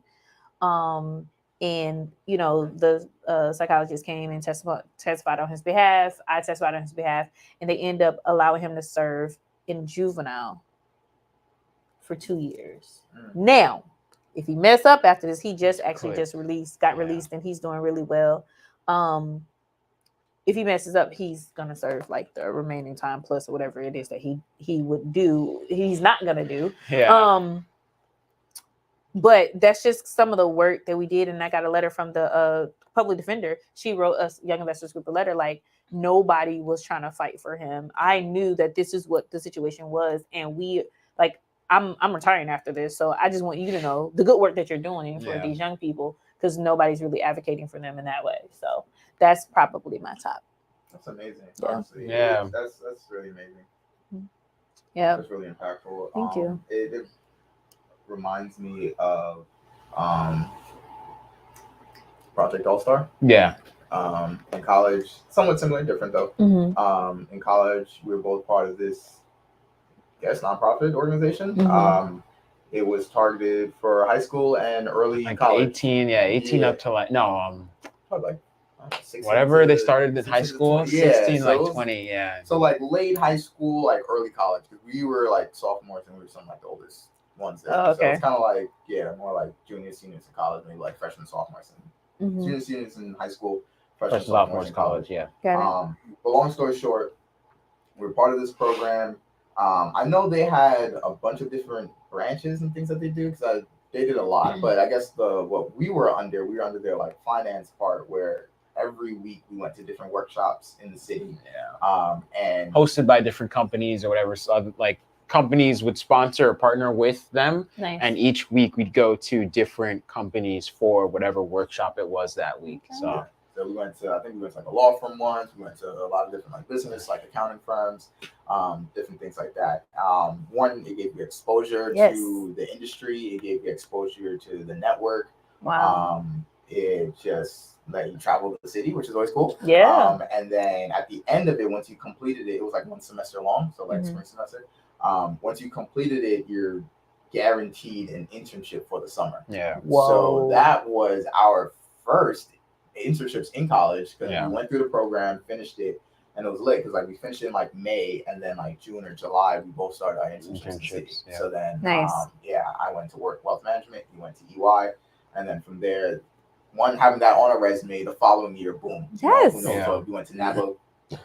And the psychologist came and testified on his behalf. I testified on his behalf, and they end up allowing him to serve in juvenile for 2 years. Now, if he mess up after this, he just released, and he's doing really well. If he messes up, he's gonna serve like the remaining time plus or whatever it is that he would do. He's not gonna do. Yeah. But that's just some of the work that we did, and I got a letter from the public defender. She wrote us Young Investors Group a letter like nobody was trying to fight for him. I knew that this is what the situation was, and we like. I'm retiring after this, so I just want you to know the good work that you're doing for these young people, because nobody's really advocating for them in that way. So that's probably my top. That's amazing. Yeah. Honestly. Yeah. That's really amazing. Yeah. That's really impactful. Thank you. It reminds me of Project All-Star. Yeah. In college, somewhat similar, different though. Mm-hmm. In college, we were both part of this, nonprofit organization. Mm-hmm. It was targeted for high school and early like college. 18 up to Probably like 16 whatever to, they started in high school, 16 so like it was, 20, yeah. So like late high school, like early college, because we were like sophomores and we were some like the oldest ones there. Oh, okay. So it's kind of like more like juniors, seniors in college, maybe like freshmen, sophomores, and Mm-hmm. seniors in high school, Freshmen, sophomores in college, yeah. Got it. But long story short, we're part of this program. I know they had a bunch of different branches and things that they do, because they did a lot. But I guess what we were under their like finance part, where every week we went to different workshops in the city. Yeah. And hosted by different companies or whatever. So like companies would sponsor or partner with them. Nice. And each week we'd go to different companies for whatever workshop it was that week. So we went to, I think we went to like a law firm once. We went to a lot of different like business, like accounting firms, different things like that. One, it gave you exposure to the industry. It gave you exposure to the network. Wow. It just let you travel the city, which is always cool. Yeah. And then at the end of it, once you completed it, it was like 1 semester long, so like spring semester. Once you completed it, you're guaranteed an internship for the summer. Yeah. Whoa. So that was our first internships in college, because we went through the program, finished it, and it was lit because like we finished in like May, and then like June or July we both started our internships in the city. Yeah. So then, Nice. I went to work wealth management. He went to EY, and then from there, one having that on a resume, the following year, boom. Yes. Who knows? Yeah. We went to NABA.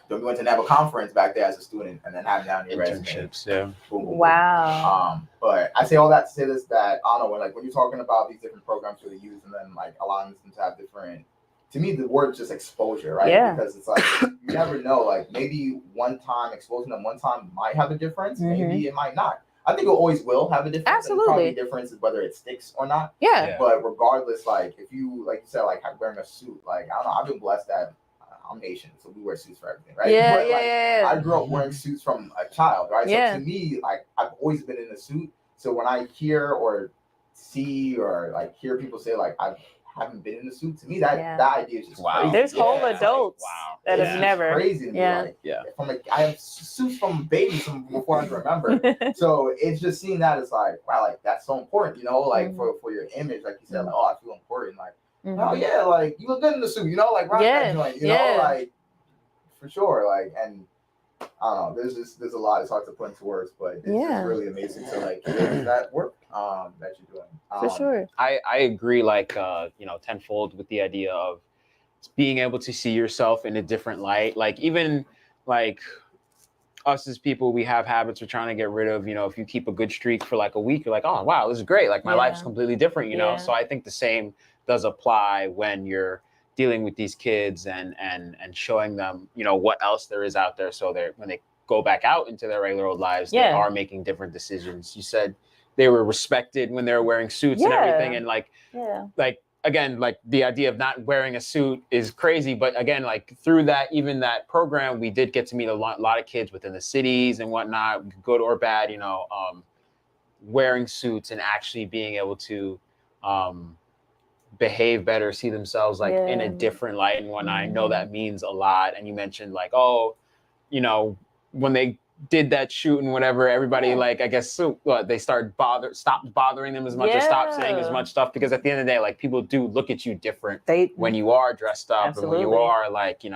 Then we went to NABA conference back there as a student, and then having that on your resume. Internships, yeah. Boom, boom, boom. Wow. But I say all that to say this, that I don't know, when you're talking about these different programs for the youth and then like allowing them to have different, to me the word is just exposure, right? Yeah. Because it's like you never know, like maybe one time exposing them one time might have a difference, maybe it might not. I think it always will have a difference. Absolutely. Probably a difference is whether it sticks or not. Yeah. Yeah. But regardless, like if you, like you said, like wearing a suit, like I don't know, I've been blessed that I'm Asian, so we wear suits for everything, right? Yeah, But, like, yeah. I grew up wearing suits from a child, right? Yeah. So to me, like I've always been in a suit. So when I hear or see or like hear people say like I haven't been in a suit, to me that idea is just crazy. There's whole Yeah. adults Wow. that It's have just never. crazy to me. Yeah. Like, Yeah. I have suits from babies from before I can remember. So it's just seeing that as like, wow, like that's so important, like for your image, like you said, like, oh, I feel important, like, oh yeah, like you look good in the suit, like rock that joint, know, like for sure, like, and I don't know, there's a lot, it's hard to put into words, but it's just really amazing to like hear that work that you're doing. For sure. I agree, like tenfold with the idea of being able to see yourself in a different light. Like even like us as people, we have habits we're trying to get rid of. If you keep a good streak for like a week, you're like, oh wow, this is great. Like my life's completely different, know? So I think the same does apply when you're dealing with these kids and showing them, what else there is out there. So when they go back out into their regular old lives, they are making different decisions. You said they were respected when they were wearing suits and everything. And like again, like the idea of not wearing a suit is crazy. But again, like through that, even that program, we did get to meet a lot of kids within the cities and whatnot, good or bad, wearing suits and actually being able to behave better, see themselves like in a different light and whatnot. I know that means a lot. And you mentioned like, when they did that shoot and whatever, everybody like, I guess they stopped bothering them as much or stopped saying as much stuff, because at the end of the day, like people do look at you different when you are dressed up and when you are like, you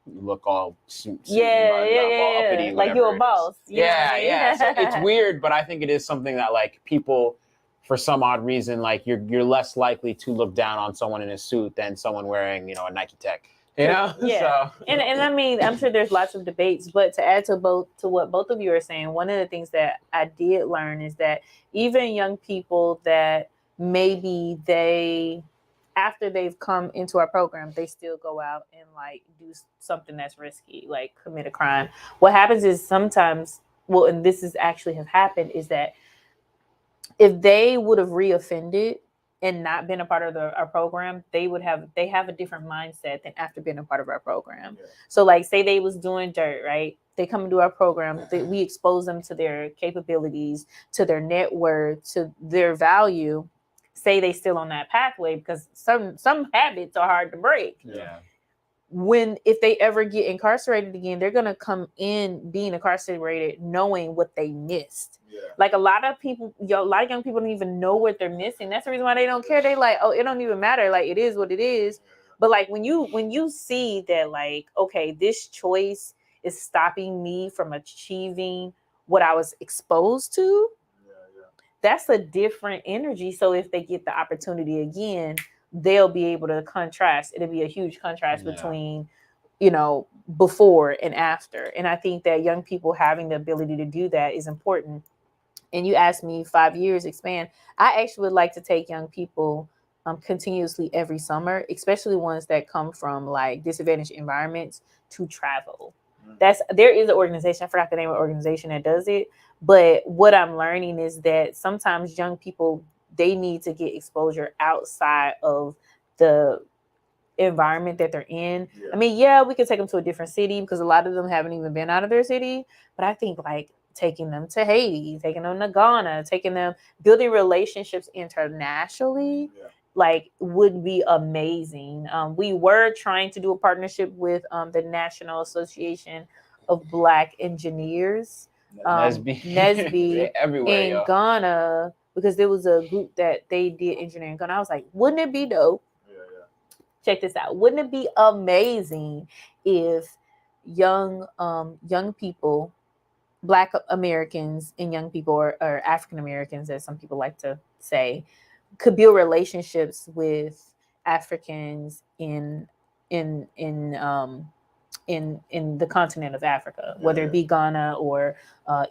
look all suit all uppity, like you're a boss. So it's weird, but I think it is something that like people, for some odd reason, like you're less likely to look down on someone in a suit than someone wearing, a Nike Tech. So. And I mean, I'm sure there's lots of debates, but to add to what both of you are saying, one of the things that I did learn is that even young people that maybe after they've come into our program, they still go out and like do something that's risky, like commit a crime. What happens is sometimes, and this is actually have happened, is that if they would have reoffended and not been a part of our program, they have a different mindset than after being a part of our program. Yeah. So like say they was doing dirt, right? They come into our program, we expose them to their capabilities, to their net worth, to their value. Say they still on that pathway, because some habits are hard to break. Yeah. If they ever get incarcerated again, they're gonna come in being incarcerated knowing what they missed. Yeah. Like a lot of young people don't even know what they're missing. That's the reason why they don't care. They like, oh, it don't even matter. Like it is what it is. But like when you see that, like, okay, this choice is stopping me from achieving what I was exposed to. That's a different energy. So if they get the opportunity again, they'll be able to contrast. It'll be a huge contrast between, before and after. And I think that young people having the ability to do that is important. And you asked me 5 years expand. I actually would like to take young people continuously every summer, especially ones that come from like disadvantaged environments, to travel. There is an organization, I forgot the name of the organization that does it. But what I'm learning is that sometimes young people, they need to get exposure outside of the environment that they're in. Yeah. I mean, we could take them to a different city because a lot of them haven't even been out of their city. But I think like taking them to Haiti, taking them to Ghana, building relationships internationally, like would be amazing. We were trying to do a partnership with the National Association of Black Engineers, NSB in Ghana, because there was a group that they did engineering in Ghana. I was like, wouldn't it be dope check this out. Wouldn't it be amazing if young people, Black Americans and young people, or African Americans, as some people like to say, could build relationships with Africans in in um in the continent of Africa, whether it be Ghana or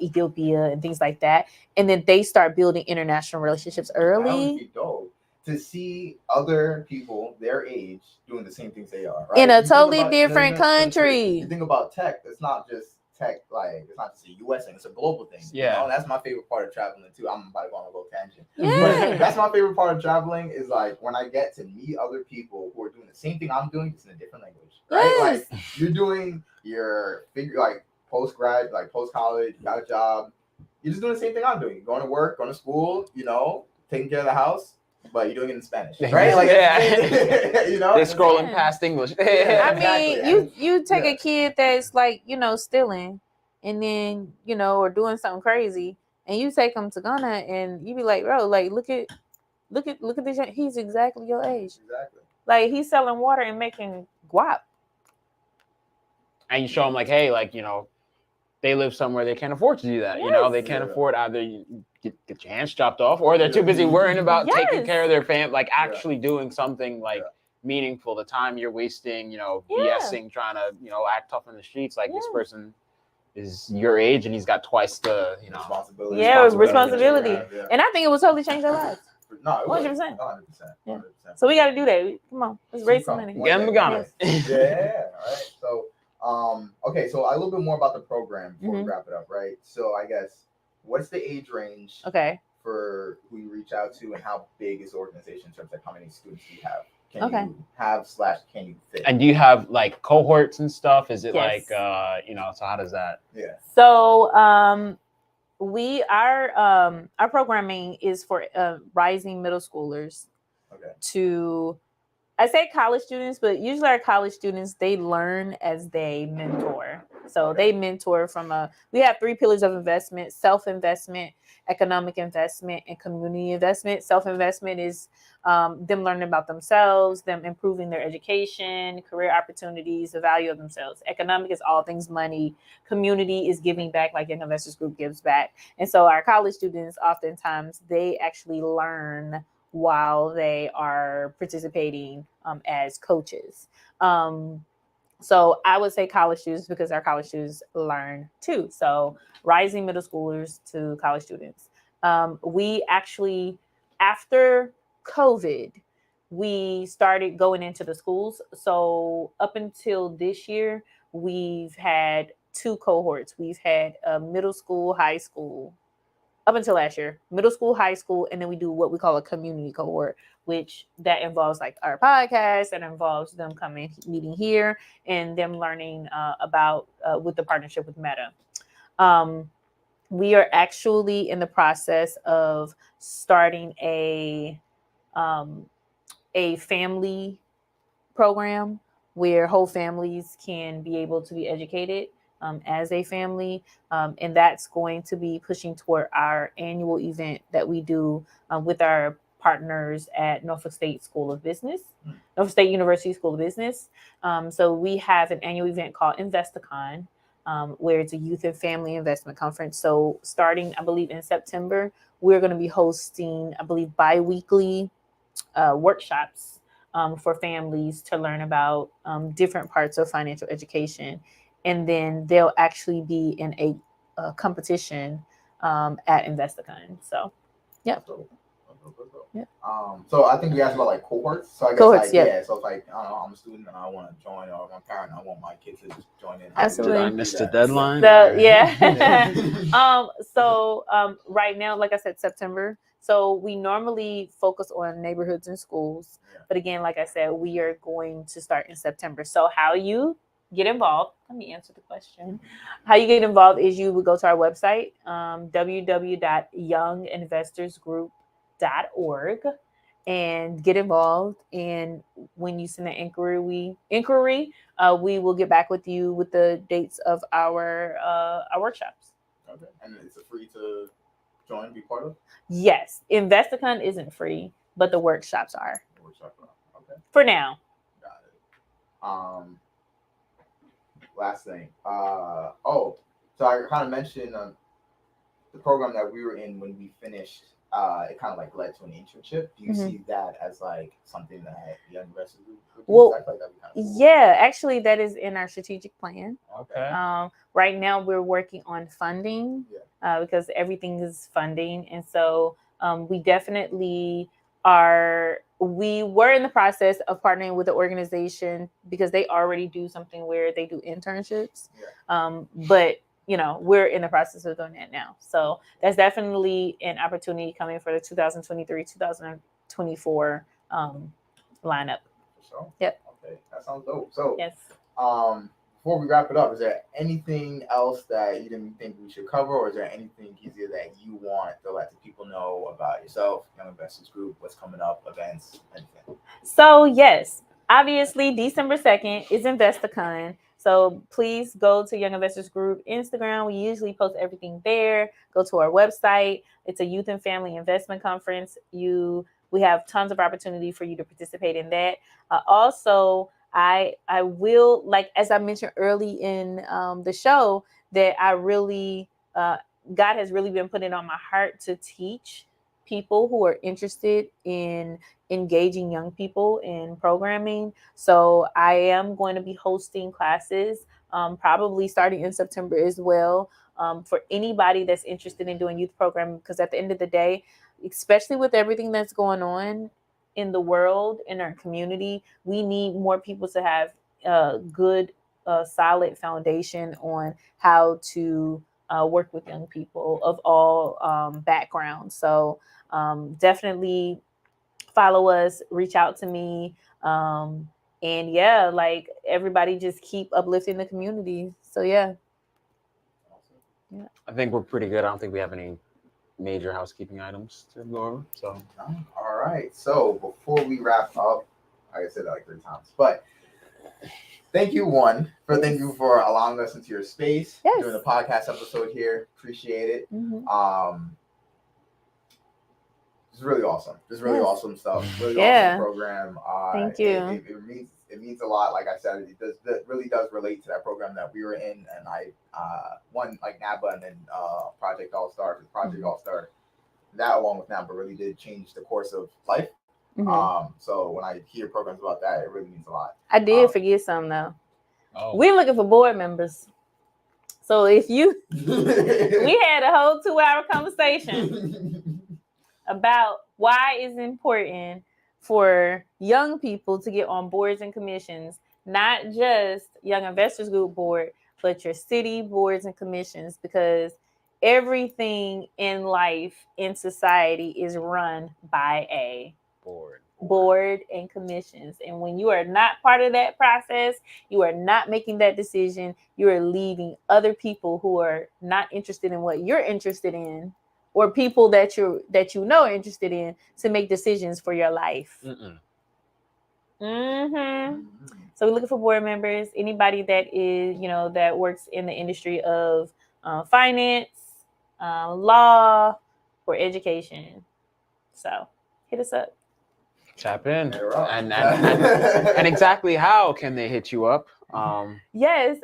Ethiopia and things like that, and then they start building international relationships That would early be dope to see other people their age doing the same things they are, right? in a You think totally about- different You country. think about tech, it's not just tech, like it's not just a US thing, it's a global thing. Yeah. You know? That's my favorite part of traveling too. I'm about to go on a little tangent. Yeah. But that's my favorite part of traveling is like when I get to meet other people who are doing the same thing I'm doing, just in a different language. Right? Yes. Like you're doing your figure like post grad, like post college, you got a job. You're just doing the same thing I'm doing. You're going to work, going to school, you know, taking care of the house, but you're doing it in Spanish, right? Like, you know, they're scrolling Yeah. past English. I Exactly. mean, you take Yeah. a kid that's like, stealing, and then, or doing something crazy, and you take him to Ghana, and you be like, bro, like, look at this. He's exactly your age. Exactly. Like, he's selling water and making guap. And you show them like, hey, like, they live somewhere they can't afford to do that. Yes. They can't Yeah. afford either you get your hands chopped off, or they're too busy worrying about taking Yes. care of their family, like actually doing something like meaningful. The time you're wasting, BSing, trying to, act tough in the streets. Like this person is your age and he's got twice the, responsibility. Yeah, responsibility. Yeah. And I think it will totally change their lives. No, it would. 100%. 100%. Yeah. 100%. So we got to do that. Come on, let's raise some money. Get them to Ghana. Yeah. All right. So, okay. So a little bit more about the program before we wrap it up, right? So I guess what's the age range Okay. for who you reach out to, and how big is the organization in terms of how many students do you have? Can Okay. you have / can you fit? And do you have like cohorts and stuff? Is it Yes. like so how does that? Yeah. So our programming is for rising middle schoolers Okay. to, I say college students, but usually our college students, they learn as they mentor. So they mentor we have 3 pillars of investment: self-investment, economic investment, and community investment. Self-investment is them learning about themselves, them improving their education, career opportunities, the value of themselves. Economic is all things money. Community is giving back, like Young Investors Group gives back. And so our college students, oftentimes, they actually learn while they are participating as coaches. So I would say college students, because our college students learn too. So rising middle schoolers to college students. We actually, after COVID, we started going into the schools. So up until this year, we've had 2 cohorts. We've had middle school, high school, up until last year, middle school, high school, and then we do what we call a community cohort, which that involves like our podcast, that involves them coming, meeting here, and them learning about with the partnership with Meta. We are actually in the process of starting a family program where whole families can be able to be educated as a family. And that's going to be pushing toward our annual event that we do with our partners at Norfolk State School of Business, Norfolk State University School of Business. So we have an annual event called Investicon, where it's a youth and family investment conference. So starting, I believe, in September, we're going to be hosting, I believe, bi-weekly workshops for families to learn about different parts of financial education. And then they'll actually be in a competition at Investicon. So, yeah. Yeah. So I think we asked about like cohorts. So I guess Cohorts, like, yeah. So it's like, I don't know, I'm a student and I want to join, or I'm a parent and I want my kids to just join in. Absolutely. Did I miss the deadline? So, yeah. Right now, like I said, September. So we normally focus on neighborhoods and schools. But again, like I said, we are going to start in September. So how you get involved, let me answer the question. How you get involved is you would go to our website, www.younginvestorsgroup.org, and get involved. And when you send an inquiry, we will get back with you with the dates of our workshops. Okay. And it's free to join, be part of? Yes. Investicon isn't free, but the workshops are. Okay. For now. Last thing. So I kind of mentioned the program that we were in when we finished. It kind of like led to an internship. Do you see that as like something that young investors would do? Well, I feel like that'd be kind of cool. yeah, actually, that is in our strategic plan. Okay. Right now, we're working on funding because everything is funding, and so we definitely are. We were in the process of partnering with the organization because they already do something where they do internships, but we're in the process of doing that now. So that's definitely an opportunity coming for the 2023-2024 lineup. So, yep. Okay, that sounds dope. So, yes. Before we wrap it up, is there anything else that you didn't think we should cover, or is there anything easier that you want to let the people know about yourself, Young Investors Group, what's coming up, events, anything? So yes, obviously December 2nd is InvestaCon. So please go to Young Investors Group Instagram. We usually post everything there. Go to our website. It's a youth and family investment conference. We have tons of opportunity for you to participate in that. Also, I will, like as I mentioned early in the show, that I really God has really been putting on my heart to teach people who are interested in engaging young people in programming. So I am going to be hosting classes, probably starting in September as well, for anybody that's interested in doing youth programming. Because at the end of the day, especially with everything that's going on in the world, in our community, we need more people to have a good, solid foundation on how to work with young people of all backgrounds. So definitely follow us, reach out to me. And yeah, like everybody just keep uplifting the community. So yeah. I think we're pretty good. I don't think we have any major housekeeping items to go over. So all right. So before we wrap up, like I said that like 3 times, but thank you for allowing us into your space, doing the podcast episode here. Appreciate it. It's really awesome. This is really awesome stuff. Really awesome program. Thank you. It means a lot. Like I said, it really does relate to that program that we were in, and I won like NABA and then Project All Star. Project All Star, that along with NABA really did change the course of life. So when I hear programs about that, it really means a lot. I did forget some though. We're looking for board members. So if you, we had a whole 2-hour conversation about why it's important for young people to get on boards and commissions, not just Young Investors Group board, but your city boards and commissions, because everything in life, in society, is run by a board and commissions. And when you are not part of that process, you are not making that decision, you are leaving other people who are not interested in what you're interested in, or people that you know are interested in, to make decisions for your life. So we're looking for board members, anybody that is, that works in the industry of finance, law, or education. So hit us up. Tap in. And exactly how can they hit you up? Yes.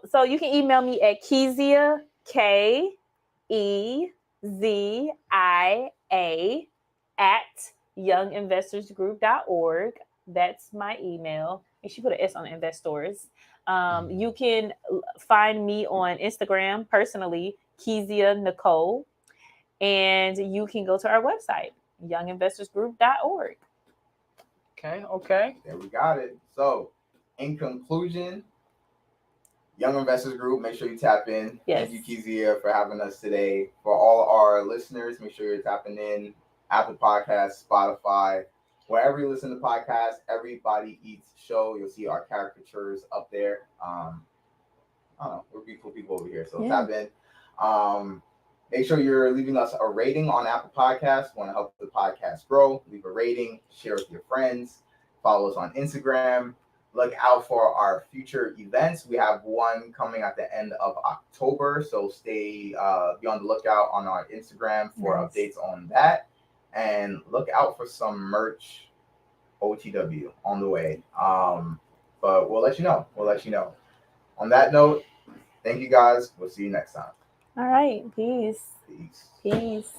So you can email me at Kezia, KEZIA at younginvestorsgroup.org. That's my email. Make sure you put an S on Investors. You can find me on Instagram personally, Kezia Nicole, and you can go to our website, younginvestorsgroup.org. Okay. There we got it. So, in conclusion, Young Investors Group, make sure you tap in. Yes. Thank you, Kezia, for having us today. For all our listeners, make sure you're tapping in. Apple Podcasts, Spotify, wherever you listen to podcasts, Everybody Eats show. You'll see our caricatures up there. I don't know, we're beautiful people over here, so tap in. Make sure you're leaving us a rating on Apple Podcasts. Want to help the podcast grow? Leave a rating, share with your friends, follow us on Instagram. Look out for our future events. We have one coming at the end of October, so be on the lookout on our Instagram for updates on that. And look out for some merch OTW on the way. but we'll let you know. We'll let you know. On that note, thank you guys. We'll see you next time. All right. Peace. Peace. Peace.